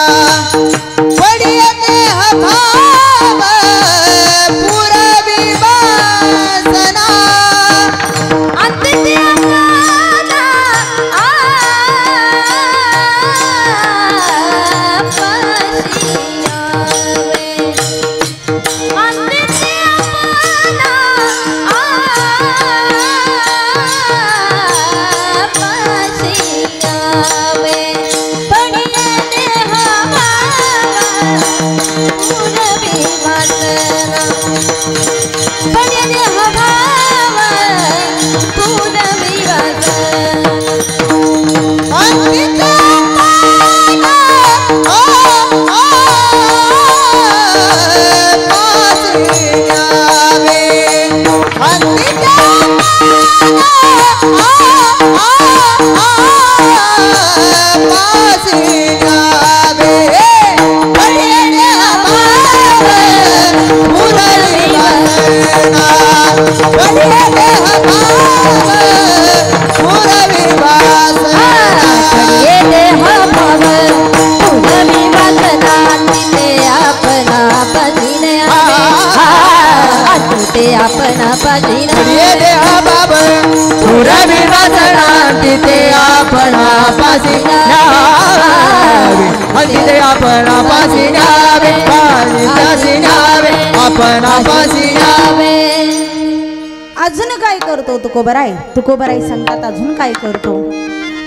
पडे देह भाव पूरवी वासना अंतिम आपणा पाजीना ये देह बाब पूरवी वासना तिथे आपणा पासी न्यावे तिथे आपणा पासी न्यावे पासी न्यावे आपणा पासी न्यावे अजून काय करतो तुकोबराई संकटात अजून काय करतो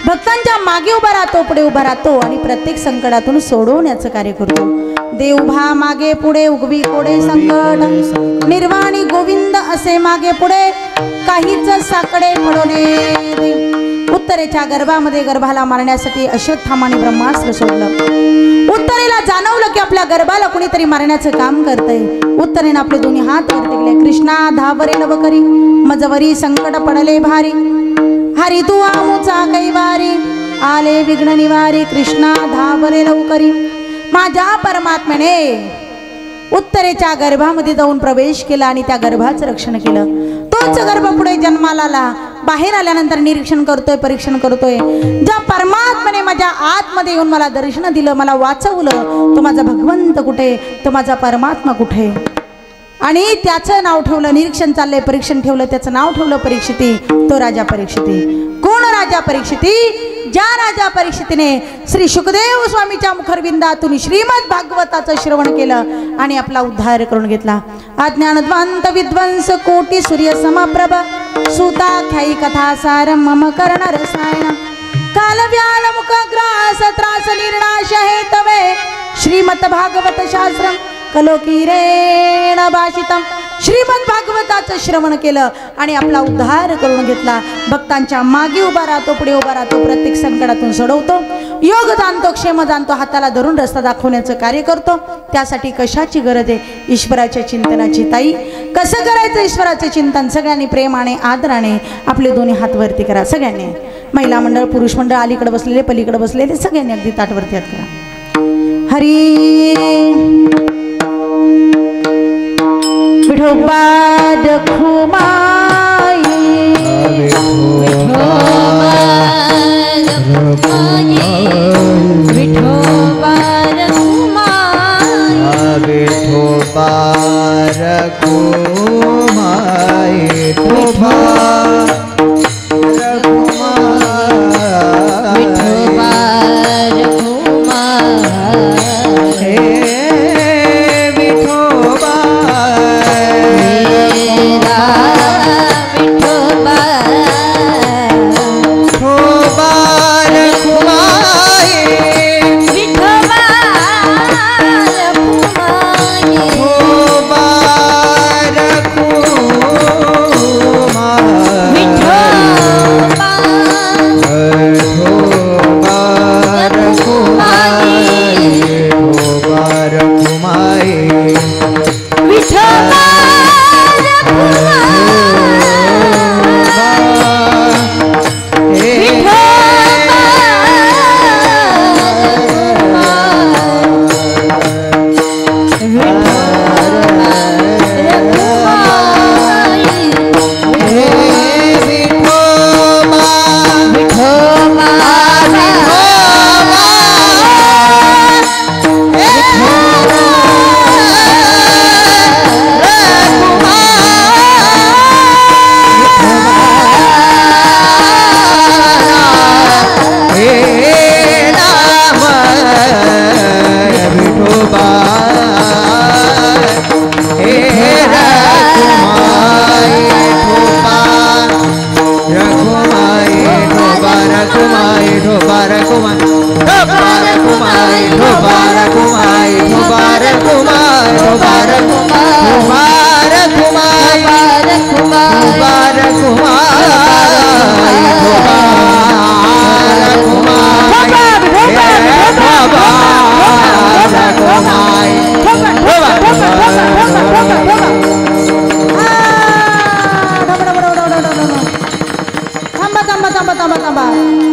भक्तांच्या मागे उभा राहतो पुढे उभा राहतो आणि प्रत्येक संकटातून सोडवण्याचं कार्य करतो देव उभा मागे पुढे उगवी कोडे संकट निर्वाणी गोविंद असे मागे पुढे काहीच साकडे पडवणे उत्तरेच्या गर्भामध्ये गर्भाला मारण्यासाठी अश्वत्थामाने ब्रह्मास्त्र सोडलं उत्तरेला जाणवलं की आपल्या गर्भाला कुणीतरी मारण्याचं काम करतंय उत्तरेने आपले दोन्ही हात वरती केले कृष्णा धावरे नवकरी मजवरी संकट पडले भारी हरी तू आमुचा कैवारी आले विघ्न निवारी कृष्णा धावरे लवकरी माझ्या परमात्म्याने उत्तरेच्या गर्भामध्ये जाऊन प्रवेश केला आणि त्या गर्भाचं रक्षण केलं तोच गर्भ पुढे जन्माला आला बाहेर आल्यानंतर निरीक्षण करतोय परीक्षण करतोय ज्या परमात्म्याने माझ्या आतमध्ये येऊन मला दर्शन दिलं मला वाचवलं तो माझा भगवंत कुठे तो माझा परमात्मा कुठे आणि त्याचं नाव ठेवलं निरीक्षण चाललंय परीक्षण ठेवलं त्याचं नाव ठेवलं परीक्षिती तो राजा परीक्षिती कोण राजा परीक्षिती ज्या राजा परीक्षितीने श्री सुखदेव स्वामीच्या मुखरविंदातून श्रीमद भागवताचं श्रवण केलं आणि आपला उद्धार करून घेतला अज्ञानद्वांत विद्वंस कोटी सूर्य समप्रभ सुताख्यायी कथा सार मम कर्ण रसायन काल व्याल मुख ग्रास त्रास निर्णाश हेतवे श्रीमद भागवत शास्त्रम कलोकीरेण भाषितम श्रीमद भागवताचं श्रवण केलं आणि आपला उद्धार करून घेतला भक्तांच्या मागे उभा राहतो पुढे उभा राहतो प्रत्येक संकटातून सोडवतो योग जाणतो क्षेम जाणतो हाताला धरून रस्ता दाखवण्याचं कार्य करतो त्यासाठी कशाची गरज आहे ईश्वराच्या चिंतनाची ताई कसं करायचं ईश्वराचे चिंतन सगळ्यांनी प्रेमाने आदराने आपले दोन्ही हात वरती करा सगळ्यांनी महिला मंडळ पुरुष मंडळ अलीकडे बसलेले पलीकडे बसलेले सगळ्यांनी अगदी ताटवरती हात करा हरी विठोबा रखुमाई विठोबा मेरा रघुमाई ढोबा रघुमाई ढोबा रघुमाई ढोबा रघुमाई ढोबा रघुमाई ढोबा रघुमाई ढोबा रघुमाई ढोबा रघुमाई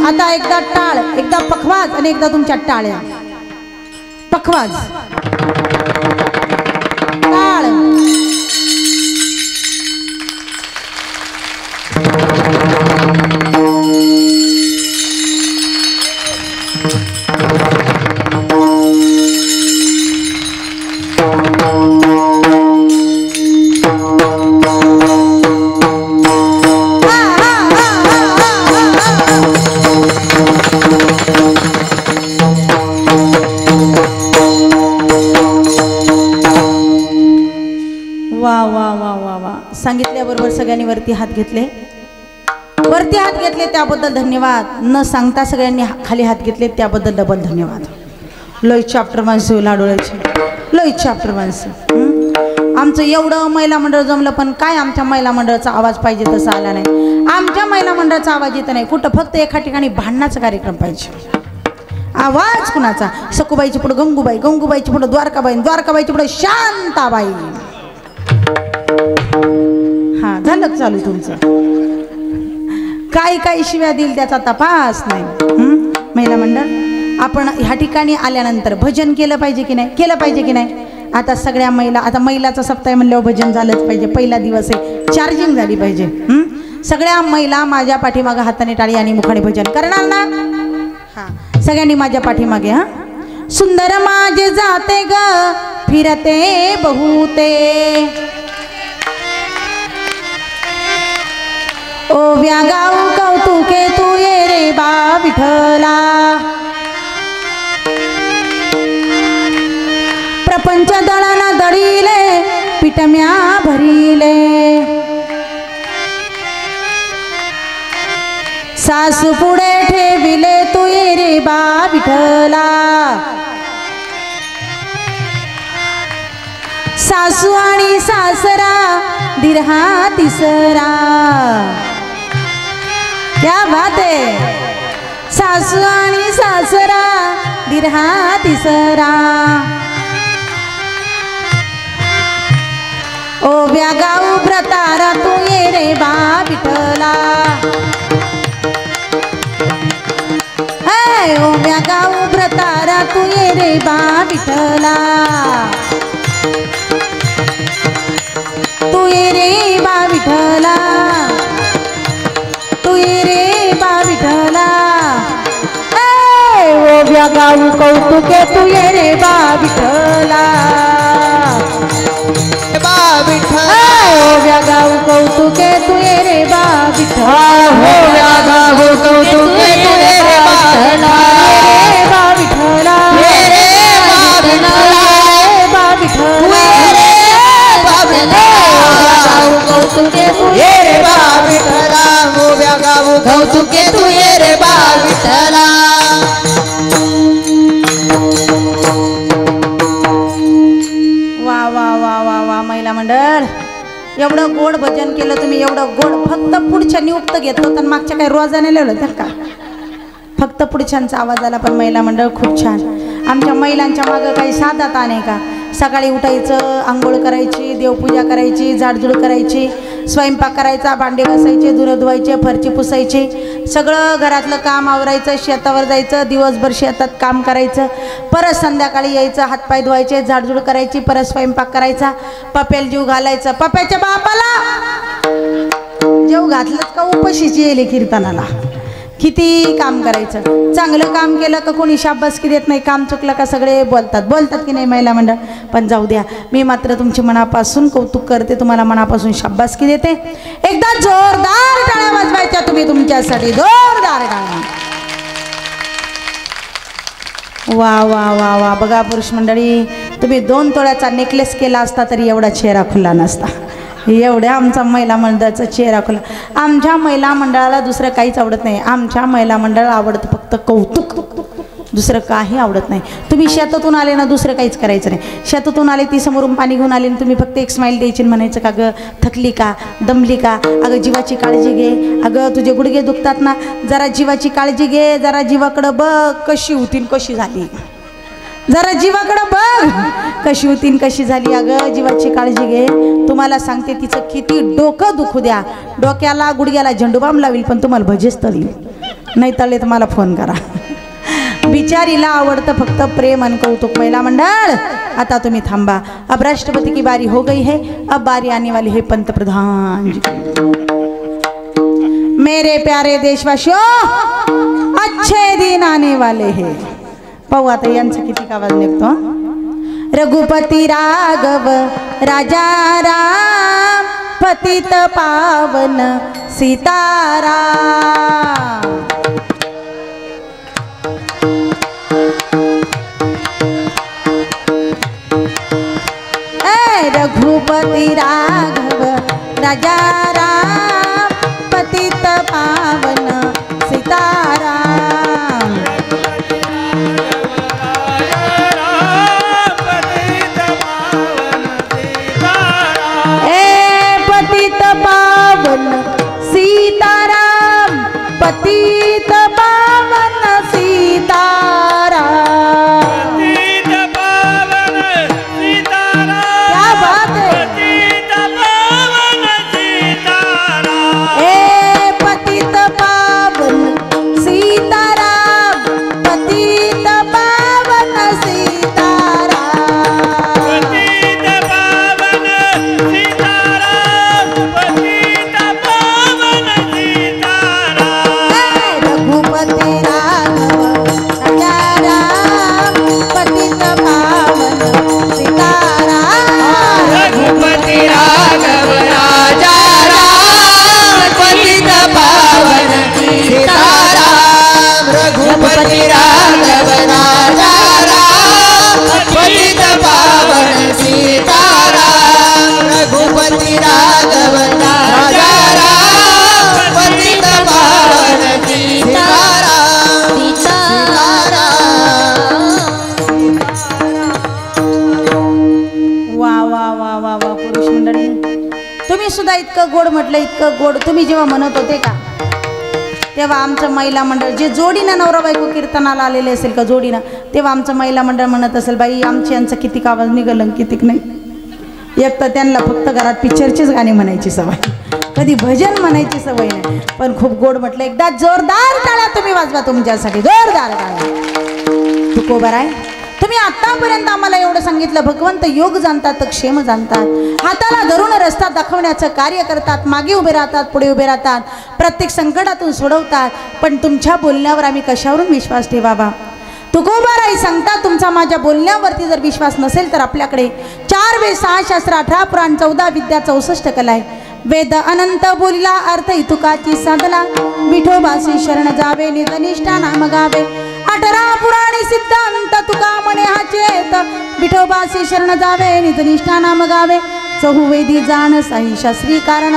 आता एकदा टाळ एकदा पखवाज आणि एकदा तुमच्या टाळ्या पखवाज टाळ सांगितल्याबरोबर सगळ्यांनी वरती हात घेतले त्याबद्दल धन्यवाद न सांगता सगळ्यांनी खाली हात घेतले त्याबद्दल डबल धन्यवाद लय चॅप्टर माणसं लाडोळ्याची लय चॅप्टर माणसं आमचं एवढं महिला मंडळ जमलं पण काय आमच्या महिला मंडळाचा आवाज पाहिजे तसा आला नाही आमच्या महिला मंडळाचा आवाज येत नाही कुठं फक्त एका ठिकाणी भांडणाचा कार्यक्रम पाहिजे आवाज कुणाचा सकुबाईची पुढे गंगूबाई गंगूबाईची पुढे द्वारकाबाई द्वारकाबाईची पुढे शांताबाई हा झालं चालू तुमचं काही शिव्या देईल त्याचा तपास नाही महिला मंडळ आपण ह्या ठिकाणी आल्यानंतर भजन केलं पाहिजे की नाही आता सगळ्या महिला आता महिलाचा सप्ताह म्हणल्यावर भजन झालंच पाहिजे पहिला दिवस आहे चार्जिंग झाली पाहिजे सगळ्या महिला माझ्या पाठीमागे हाताने टाळी आणि मुखाने भजन करणार ना हा सगळ्यांनी माझ्या पाठीमागे हा सुंदर माझे जाते ग फिरते बहुते ओव्या गाऊ कौतुके तू ये रे बा विठला प्रपंच दळाला दळीले पिटम्या भरिले सासू पुढे ठेविले तू ये रे बा विठला सासू आणि सासरा दिरहा तिसरा क्या बात है सासू आणि सासरा दिरहा तिसरा ओव्या गाऊ प्रतारा तू ये रे बा विठला ओव्या गाऊ प्रतारा तू ये रे बा विठला तू ये रे बा विठला तू ये रे बा विठला ओव्या गाऊ कौतुके तू ये रे बा विठला ओव्या गाऊ कौतुके तू ये रे बा विठला ओव्या गाऊ कौतुके तू ये रे बा विठला रे बा विठला रे बा विठला कौतुके तू ये रे बा विठला ओव्या गाऊ कौतुके तू ये रे बा विठला महिला मंडळ एवढं गोड भजन केलं तुम्ही एवढं गोड फक्त पुढच्या नियुक्त घेतलं तर मागच्या काही रोजाने लिहिलं तर का फक्त पुढच्यांचा आवाज आला पण महिला मंडळ खूप छान आमच्या महिलांच्या मागं काही साधा ताण आहे का सकाळी उठायचं आंघोळ करायची देवपूजा करायची झाडझूड करायची स्वयंपाक करायचा भांडे घासायचे धुणं धुवायचे फरची पुसायची सगळं घरातलं काम आवरायचं शेतावर जायचं दिवसभर शेतात काम करायचं परत संध्याकाळी यायचं हातपाय धुवायचे झाडझूड करायची परत स्वयंपाक करायचा पप्याला जीव घालायचं पप्याच्या बापाला जेव घातलंच का उपाशीची येईल कीर्तनाला किती काम करायचं चांगलं काम केलं का कोणी शाबासकी देत नाही काम चुकलं का सगळे बोलतात की नाही महिला मंडळ पण जाऊ द्या मी मात्र तुमची मनापासून कौतुक करते तुम्हाला मनापासून शाबासकी देते एकदा जोरदार टाळ्या वाजवायच्या तुम्ही तुमच्यासाठी जोरदार टाळ्या वा वा वा वा बघा पुरुष मंडळी तुम्ही 2 तोळ्याचा नेकलेस केला असता तरी एवढा चेहरा खुला नसता एवढ्या आमचा महिला मंडळाचा चेहरा खुला. आमच्या महिला मंडळाला दुसरं काहीच आवडत नाही. आमच्या महिला मंडळाला आवडतं फक्त कौतुक, दुसरं काही आवडत नाही. तुम्ही शेतातून आले ना, दुसरं काहीच करायचं नाही. शेतातून आले, ती समोरून पाणी घेऊन आले, तुम्ही फक्त एक स्माईल द्यायची, म्हणायचं का गं थकली का, दमली का, अगं जीवाची काळजी घे, अगं तुझे गुडघे दुखतात ना, जरा जीवाची काळजी घे, जरा जीवाकडं बघ कशी होतीन कशी झाली, जरा जीवाकडं बघ कशी होतीन कशी झाली, अगं जीवाची काळजी घे. तुम्हाला सांगते तिचं किती डोकं दुखू द्या, डोक्याला गुडघ्याला झेंडूबाम लावील, पण तुम्हाला भजेच तळील, नाही तळले तर मला फोन करा. बिचारीला आवडतं फक्त प्रेम आणि कौतुक. महिला मंडळ आता तुम्ही थांबा. अब राष्ट्रपति की बारी हो गई है, अब बारी आने वाली है पंतप्रधान जी. मेरे प्यारे देशवासियों, अच्छे दिन आने वाले हैं. पाहू आता यांचा किती आवाज निघतो. रघुपती राघव राजा राम, पतित पावन सीताराम. रघुपति राघव राजा राम, पतित पावन सीताराम. पतित पावन सीताराम, पतित पावन सीताराम. क्या बात है. पतित पावन सीताराम, पतित पावन सीताराम. रघुपति राघव राजा राम, पतित पावन सीताराम. रघुपति राघव राजा राम, पतित पावन सीताराम. रघुपति राघव राजा राम, पतित पावन सीताराम. रघुपति राघव राजा राम, पतित पावन सीताराम. वा वा वा वा वा. पुरुष मंडळी, तुम्ही सुद्धा इतकं गोड म्हटलं, इतकं गोड. तुम्ही जेव्हा म्हणत होते का, तेव्हा आमचं महिला मंडळ जे जोडीनं नवरा बायको कीर्तनाला आलेले असेल का जोडीनं, तेव्हा आमचं महिला मंडळ म्हणत असेल, बाई आमची यांचं कितीक आवाज निघालं कितीक नाही. एक तर त्यांना फक्त घरात पिक्चरचीच गाणी म्हणायची सवय, कधी भजन म्हणायची सवय नाही. पण खूप गोड म्हटलं. एकदा जोरदार टाळ्या तुम्ही वाजवा तुमच्यासाठी, जोरदार टाळ्या. तुकोबा राय, तुम्ही आतापर्यंत आम्हाला एवढं सांगितलं, भगवंत योग जाणतात, क्षेम जाणतात, हाताला धरून रस्ता दाखवण्याचं कार्य करतात, मागे उभे राहतात, पुढे उभे राहतात, प्रत्येक संकटातून सोडवतात. पण तुमच्या बोलण्यावर आम्ही कशावरून विश्वास ठेवावा. तुकोबाराई सांगतात, तुमचा माझ्या बोलण्यावरती जर विश्वास नसेल तर आपल्याकडे 4 वेद 6 शास्त्र 18 पुराण 14 विद्या 64 कला आहे. वेद अनंत बोलिला अर्थ इतुकाची साधला, विठोबासी शरण जावे निधनिष्ठा नाम गावे. 18 पुराणी सिद्धांत तुका म्हणे हा चेत, विठोबासी शरण जावे निधनिष्ठा नाम गावे. चहुवेदी जाण साई शास्त्री कारण,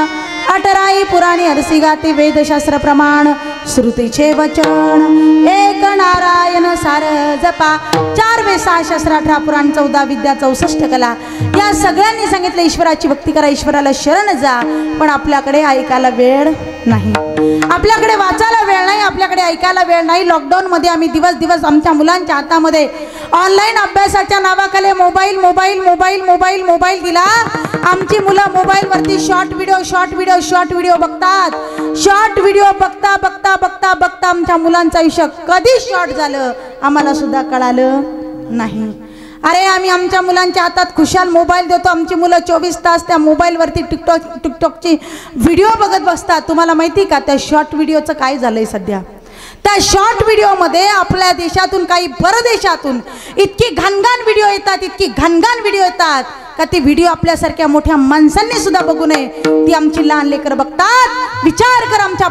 18 पुराणी हरसी गाते वेदशास्त्र प्रमाण. श्रुतीचे वचन एक नारायण सार जपा. 4 वेद 6 शास्त्र 18 पुराण 14 विद्या 64 कला. या सगळ्यांनी सांगितलं ईश्वराची भक्ती करा, ईश्वराला शरण जा. पण आपल्याकडे ऐकायला वेळ नाही, आपल्याकडे वाचायला वेळ नाही, आपल्याकडे ऐकायला वेळ नाही. लॉकडाऊनमध्ये आम्ही दिवस दिवस आमच्या मुलांच्या हातामध्ये ऑनलाईन अभ्यासाच्या नावाखाली mobile mobile mobile mobile mobile दिला. आमची मुलं मोबाईलवरती शॉर्ट व्हिडिओ बघतात. शॉर्ट व्हिडिओ बघता बघता बघता बघता आमच्या मुलांचं आयुष्य कधी शॉर्ट झालं आम्हाला सुद्धा कळालं नाही. अरे आम्ही आमच्या मुलांच्या हातात खुशाल मोबाईल देतो, आमची मुलं 24 तास त्या मोबाईलवरती टिकटॉकची व्हिडिओ बघत बसतात. तुम्हाला माहिती का त्या शॉर्ट व्हिडिओचं काय झालंय सध्या? त्या शॉर्ट व्हिडिओमध्ये आपल्या देशातून काही परदेशातून इतकी घाणघाण व्हिडिओ येतात, इतकी घाणघाण व्हिडिओ येतात का ती व्हिडिओ आपल्यासारख्या मोठ्या माणसांनी सुद्धा बघू नये. ती आमची लहान लेकर बघतात. विचार कर आमच्या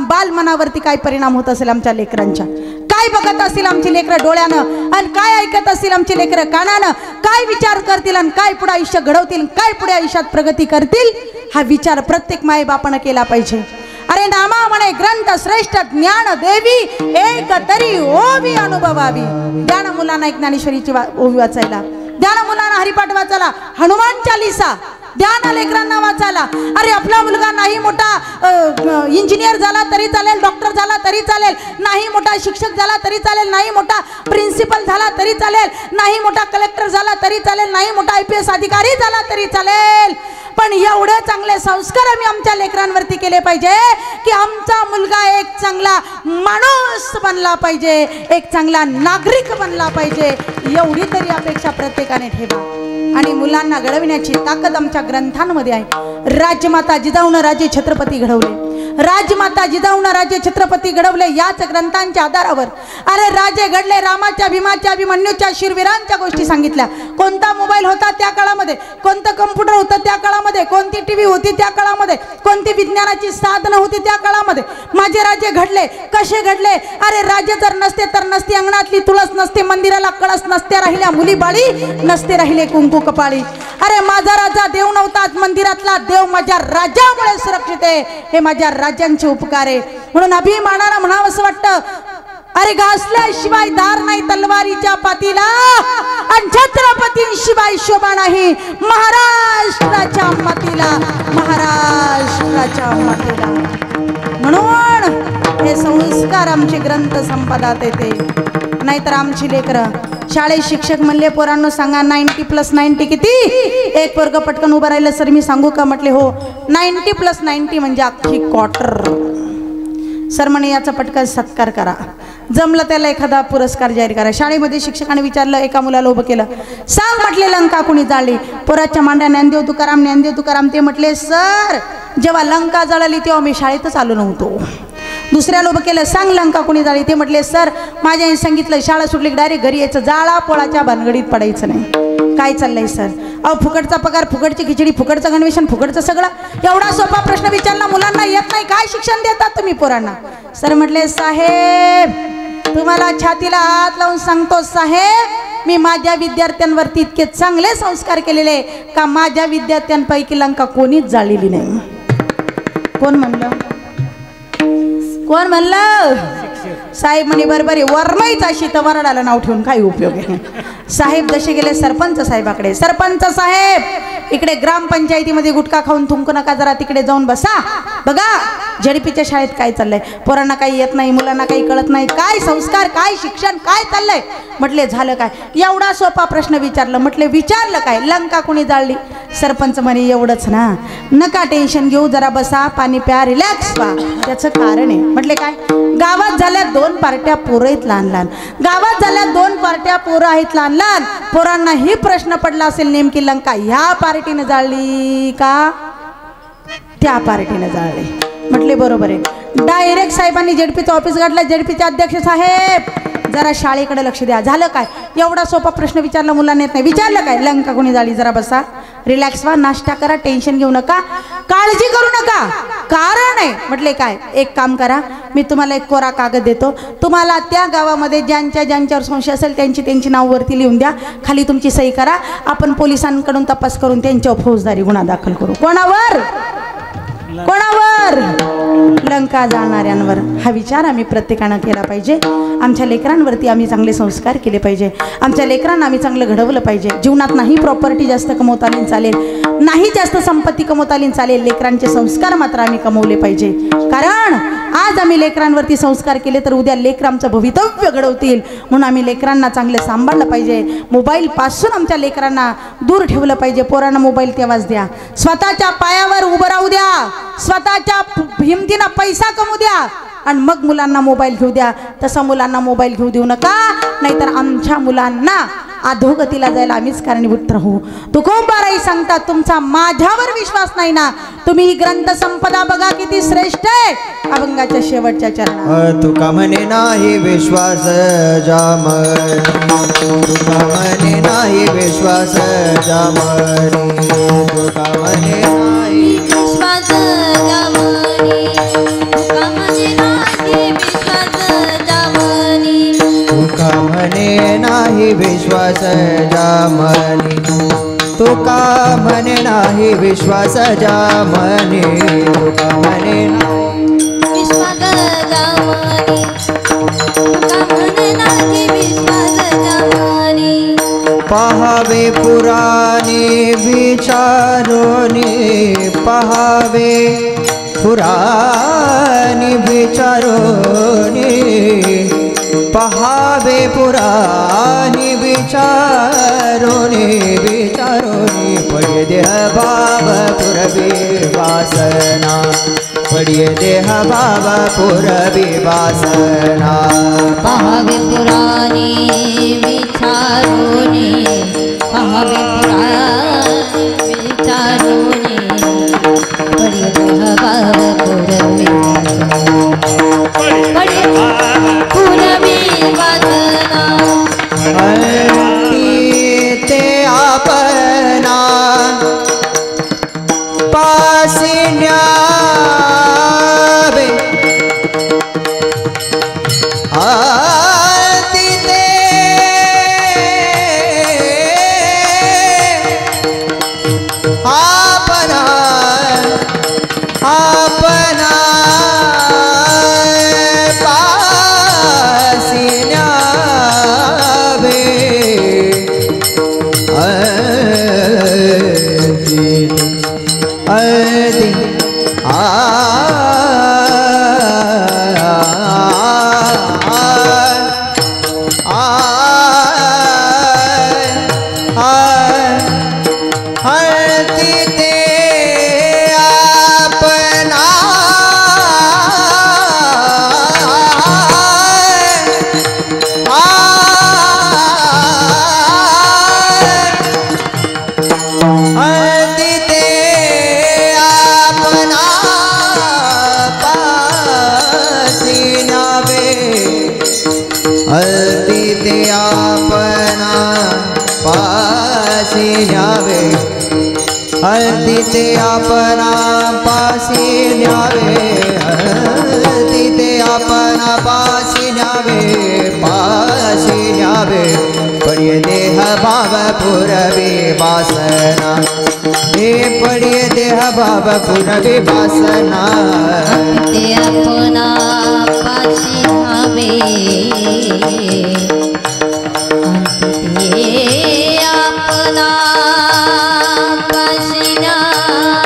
बाल मनावरती काय परिणाम होत असेल, आमच्या लेकरांच्या काय काय बघत असतील आमची लेकरं डोळ्यानं आणि काय ऐकत असतील आमची लेकरं कानानं, काय विचार करतील आणि काय पुढे आयुष्य घडवतील, काय पुढे आयुष्यात प्रगती करतील, हा विचार प्रत्येक मायबापानं केला पाहिजे. अरे नामा म्हणे ग्रंथ श्रेष्ठ ज्ञान देवी एक तरी ओवी अनुभवावी. द्या ना मुलांना एक ज्ञानेश्वरीची ओवी वाचायला, द्या ना मुलांना हरिपाठ वाचायला, हनुमान चालीसा द्या ना लेकरांना वाचायला. अरे आपला मुलगा नाही मोठा इंजिनियर झाला तरी चालेल, डॉक्टर झाला तरी चालेल, नाही मोठा शिक्षक झाला तरी चालेल, नाही मोठा प्रिन्सिपल झाला तरी चालेल, नाही मोठा कलेक्टर झाला तरी चालेल, नाही मोठा IPS अधिकारी झाला तरी चालेल, पण एवढे चांगले संस्कार आम्ही आमच्या लेकरांवरती केले पाहिजे की आमचा मुलगा एक चांगला माणूस बनला पाहिजे, एक चांगला नागरिक बनला पाहिजे. एवढी तरी अपेक्षा प्रत्येकाने ठेवा. आणि मुलांना घडविण्याची ताकद आमच्या ग्रंथांमध्ये आहे. राजमाता जिजाऊनं राजे छत्रपती घडवले, राजमाता जिजाऊनं राजे छत्रपती घडवले याच ग्रंथांच्या आधारावर. अरे राजे घडले, रामाच्या, भीमाच्या, अभिमन्यूच्या, शूरवीरांच्या गोष्टी सांगितल्या. कोणता मोबाईल होता त्या काळामध्ये, कोणतं कम्प्युटर होतं त्या काळामध्ये, कोणती TV होती त्या काळामध्ये, कोणती विज्ञानाची साधनं होती त्या काळामध्ये. माझे राजे घडले, कसे घडले? अरे राजे जर नसते तर नसती अंगणातली तुळस, नसते मंदिराला कळस, नसते राहिल्या मुली बाळी, नसते राहिले कुंकू कपाळी. अरे माझा राजा देव नव्हता, मंदिरातला देव माझ्या राजामुळे सुरक्षित आहे. हे माझ्या राजांचे उपकार आहे. म्हणून अभिमानानं म्हणावं असं वाटतं, अरे घासल्याशिवाय धार नाही तलवारीच्या पातीला, आणि छत्रपतींशिवाय शोभा नाही महाराष्ट्राच्या मातीला, महाराष्ट्राच्या मातीला. म्हणून हे संस्कार आमचे ग्रंथ संपदात येते. नाहीतर आमची लेकरं शाळेत शिक्षक म्हणले पोरांनो सांगा 90+90 किती? एक पोरग पटकन उभं राहिलं, सर मी सांगू का? म्हटले हो, 90+90 म्हणजे अख्खी क्वार्टर. सर म्हणे याचा पटकन सत्कार करा, जमलं त्याला एखादा पुरस्कार जाहीर करा. शाळेमध्ये शिक्षकाने विचारलं, एका मुलाला उभं केलं, सांग म्हटले लंका कुणी जाळली? पोराच्या मांड्या ज्ञानदेव तुकाराम, ज्ञानदेव तुकाराम. ते म्हटले सर जेव्हा लंका जळाली तेव्हा मी शाळेतच आलो नव्हतो. दुसऱ्याला उभं केलं, सांग लंका कुणी जाळली? ते म्हटले सर माझ्या आईने सांगितलं शाळा सुटली की डायरेक्ट घरी यायचं, जाळा पोळाच्या भानगडीत पडायचं नाही. काय चाललंय सर? अहो फुकटचा पगार, फुकटची खिचडी, फुकटचं गणवेशन, फुकटचं सगळं. एवढा सोपा प्रश्न विचारला, मुलांना येत नाही, काय शिक्षण देतात तुम्ही पोरांना? सर म्हटले साहेब तुम्हाला छातीला हात लावून सांगतो साहेब, मी माझ्या विद्यार्थ्यांवरती इतके चांगले संस्कार केलेले का माझ्या विद्यार्थ्यांपैकी लंका कोणीच जाळलेली नाही. कोण म्हणलं? कोण म्हणलं? साहेब म्हणे बरोबर वरमाईच अशी तर वरडाला नाव ठेवून काही उपयोग आहे. साहेब जसे गेले सरपंच साहेबाकडे, सरपंच साहेब इकडे ग्रामपंचायतीमध्ये गुटखा खाऊन थुंकू नका, जरा तिकडे जाऊन बसा, बघा झडपीच्या शाळेत काय चाललंय, पोरांना काही येत नाही, मुलांना काही कळत नाही, काय संस्कार, काय शिक्षण, काय चाललंय? म्हटले झालं काय? एवढा सोपा प्रश्न विचारलं. म्हटले विचारलं काय? लंका कोणी जाळली? सरपंच म्हणे एवढंच ना, नका टेन्शन घेऊ, जरा बसा, पाणी प्या, रिलॅक्स व्हा. त्याचं कारण आहे. म्हटले काय? गावात झाल्या 2 पार्ट्या पोरं आहेत लहान लहान, गावात झाल्या 2 पार्ट्या पोरं आहेत लहान लहान. पोरांना ही प्रश्न पडला असेल नेमकी लंका ह्या पार्टीने जाळली का त्या पार्टीने जाळली? म्हटले बरोबर आहे. डायरेक्ट साहेबांनी जेडपीचं ऑफिस गाठलं. जेडपीचे अध्यक्ष साहेब जरा शाळेकडे लक्ष द्या. झालं काय? एवढा सोपा प्रश्न विचारला, मुलांना येत नाही. विचारलं काय? लंका कोणी जाळली? जरा बसा, रिलॅक्स व्हा, नाश्ता करा, टेन्शन घेऊ नका, काळजी करू नका, कारण आहे. म्हटले काय? एक काम करा, मी तुम्हाला एक कोरा कागद देतो, तुम्हाला त्या गावामध्ये ज्यांच्यावर संशय असेल त्यांची नाव वरती लिहून द्या, खाली तुमची सही करा, आपण पोलिसांकडून तपास करून त्यांच्यावर फौजदारी गुन्हा दाखल करू. कोणावर? कोणावर? लंका जाळणाऱ्यांवर. हा विचार आम्ही प्रत्येकानं केला पाहिजे. आमच्या लेकरांवरती आम्ही चांगले संस्कार केले पाहिजे. आमच्या लेकरांना आम्ही चांगलं घडवलं पाहिजे. जीवनात नाही प्रॉपर्टी जास्त कमवता आली चालेल, नाही जास्त संपत्ती कमवता आली चालेल, लेकरांचे संस्कार मात्र आम्ही कमवले पाहिजे. कारण आज आम्ही लेकरांवरती संस्कार केले तर उद्या लेकर आमचं भवितव्य घडवतील. म्हणून आम्ही लेकरांना चांगलं सांभाळलं पाहिजे. मोबाईल पासून आमच्या लेकरांना दूर ठेवलं पाहिजे. पोरांना मोबाईल तेव्हाच द्या, स्वतःच्या पायावर उभं राहू द्या, स्वतःच्या हिमतीनं पैसा कमवू द्या, आणि मग मुलांना मोबाईल घेऊ द्या. तसा मुलांना मोबाईल घेऊ देऊ नका, नाहीतर आमच्या मुलांना अधोगतीला जायला आम्हीच कारणीभूत राहू. तुकोबाराई सांगतात, तुमचा माझ्यावर विश्वास नाही ना, तुम्ही ही ग्रंथ संपदा बघा किती श्रेष्ठ आहे. अभंगाच्या शेवटच्या चरणात तुका म्हणे नाही विश्वास जामर, तुका म्हणे नाही विश्वास जामरी, तुका म्हणे नाही विश्वास जामनी, तुका म्हणे नाही विश्वास जामनी, नाही विश्वास जामनी तुका म्हणे नाही विश्वास जामनी तुका म्हणे विश्वास जामनी तुका म्हणे नाही विश्वास जामनी पहावे पुराणे विचारोनी पहावे पुराणे विचारोनी पहावे पुराणे विचारोनी विचारोनी पडिये देह भाव पुरवी वासना पडिये देह भाव पुरवी वासना पहावे पुराणे विचारोनी पहावे पुराणे विचारोनी पडिये देह भाव पुरवी पुरवी वासना ते आपना पासी न्यावे आरती ते आपना आपना पासी न्यावे आरती आरती ते आपना आरती ते आपना पासी न्यावे आरती ते आपना पासी न्यावे आरती ते आपना पासी न्यावे आरती ते आपना पासी न्यावे पडिये देह भाव पुरवी वासना हे पडिये देह भाव पुरवी वासना ते अपना पाशी हवे ते अपना पाशी हवे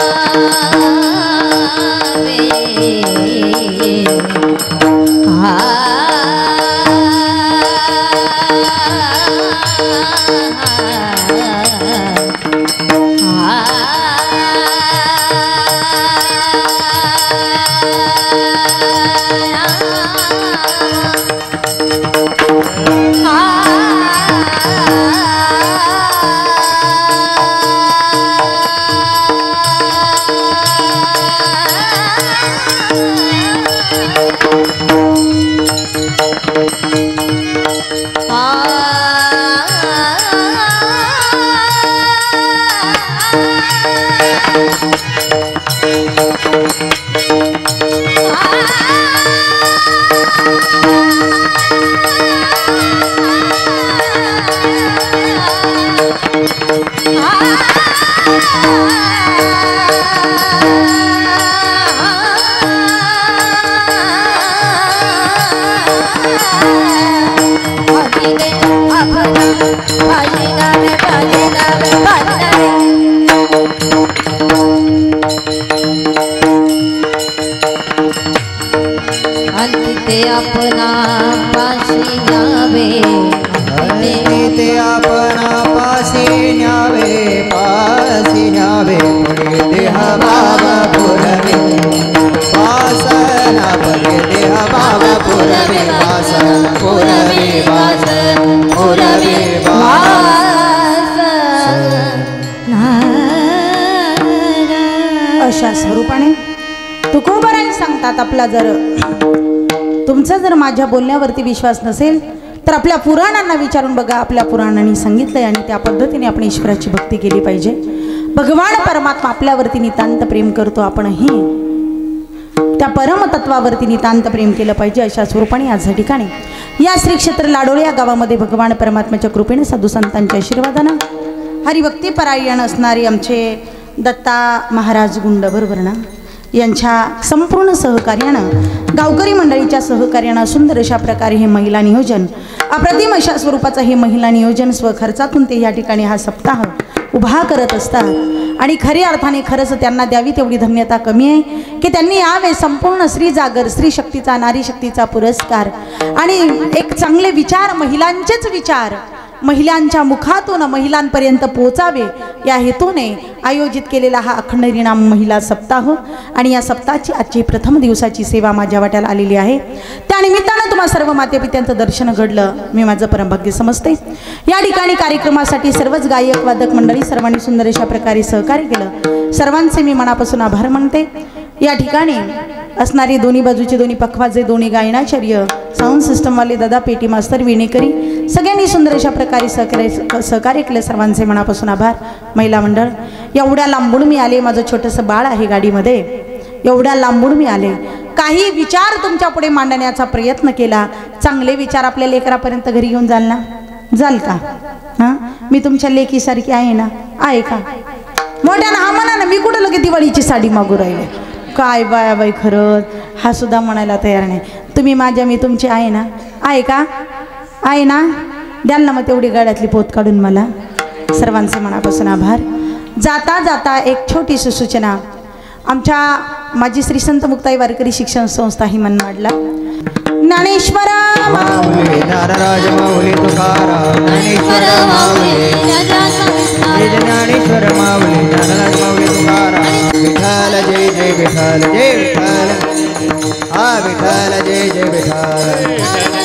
ते अपना पाशी न्यावे ते आपना पासी न्यावे पडिये देह भाव पुरवी वासना पडिये देह भाव पुरवी वासना पुरवी वासना पुरवी अशा स्वरूपाने तुकोबराई सांगतात, आपला जर तुमचा जर माझ्या बोलण्यावरती विश्वास नसेल तर आपल्या पुराणांना विचारून बघा. आपल्या पुराणांनी सांगितलंय आणि त्या पद्धतीने आपण ईश्वराची भक्ती केली पाहिजे. भगवान परमात्मा आपल्यावरती नितांत प्रेम करतो. आपणही त्या परमतत्वावरती नितांत प्रेम केलं पाहिजे अशा स्वरूपाने आज या ठिकाणी या श्री क्षेत्र लाडोळे या गावामध्ये भगवान परमात्म्याच्या कृपेने साधू संतांच्या आशीर्वादानं हरिभक्ती परायण असणारे आमचे दत्ता महाराज गुंड बरोबर ना यांच्या संपूर्ण सहकार्यानं गावकरी मंडळीच्या सहकार्यानं सुंदर अशा प्रकारे हे महिला नियोजन अप्रतिम अशा स्वरूपाचं हे महिला नियोजन स्वखर्चातून ते या ठिकाणी हा सप्ताह उभा करत असतात आणि खऱ्या अर्थाने खरंच त्यांना द्यावी तेवढी धन्यता कमी आहे की त्यांनी यावे संपूर्ण स्त्री जागर स्त्री शक्तीचा नारी शक्तीचा पुरस्कार आणि एक चांगले विचार महिलांचेच विचार महिलांच्या मुखातून महिलांपर्यंत पोहोचावे या हेतूने आयोजित केलेला हा अखंड हरिनाम महिला सप्ताह आणि या सप्ताहाची आजची प्रथम दिवसाची सेवा माझ्या वाट्याला आलेली आहे त्यानिमित्तानं तुम्हा सर्व मातेपित्यांचं दर्शन घडलं मी माझं परमभाग्य समजते या ठिकाणी कार्यक्रमासाठी सर्वच गायक वादक मंडळी सर्वांनी सुंदर अशा प्रकारे सहकार्य केलं सर्वांचे मी मनापासून आभार मानते या ठिकाणी असणारी दोन्ही बाजूचे दोन्ही पखवाजे दोन्ही गायनाचार्य साऊंड सिस्टमवाले दादा पेटी मास्तर विणेकरी सगळ्यांनी सुंदर अशा प्रकारे सहकार्य केलं सर्वांचे मनापासून आभार महिला मंडळ एवढ्या लांबून मी आले माझं छोटंसं बाळ आहे गाडीमध्ये एवढ्या लांबून मी आले काही विचार तुमच्या पुढे मांडण्याचा प्रयत्न केला चांगले विचार आपल्या लेकरापर्यंत घरी घेऊन जाल ना जाल का हां मी तुमच्या लेकीसारखी आहे ना आहे का मोठ्यानं हा म्हणा ना मी कुठं लगे दिवाळीची साडी मागू राहिले काय बाया बाई खरंच हा सुद्धा म्हणायला तयार नाही तुम्ही माझ्या मी तुमची आहे ना आहे का आहे ना द्याल ना मग तेवढी गाड्यातली पोत काढून मला सर्वांचे मनापासून आभार जाता जाता एक छोटीशी सूचना आमच्या माझी श्री संत मुक्ताई वारकरी शिक्षण संस्था ही मनमाडला ज्ञानेश्वर माऊली नाराज माऊली तुकाराम ज्ञानेश्वर माऊली ज्ञानेश्वर माऊली नाराज माऊली तुकाराम विठ्ठल जय जय विठ्ठल जय विठ्ठल हा विठ्ठल जय जय विठ्ठल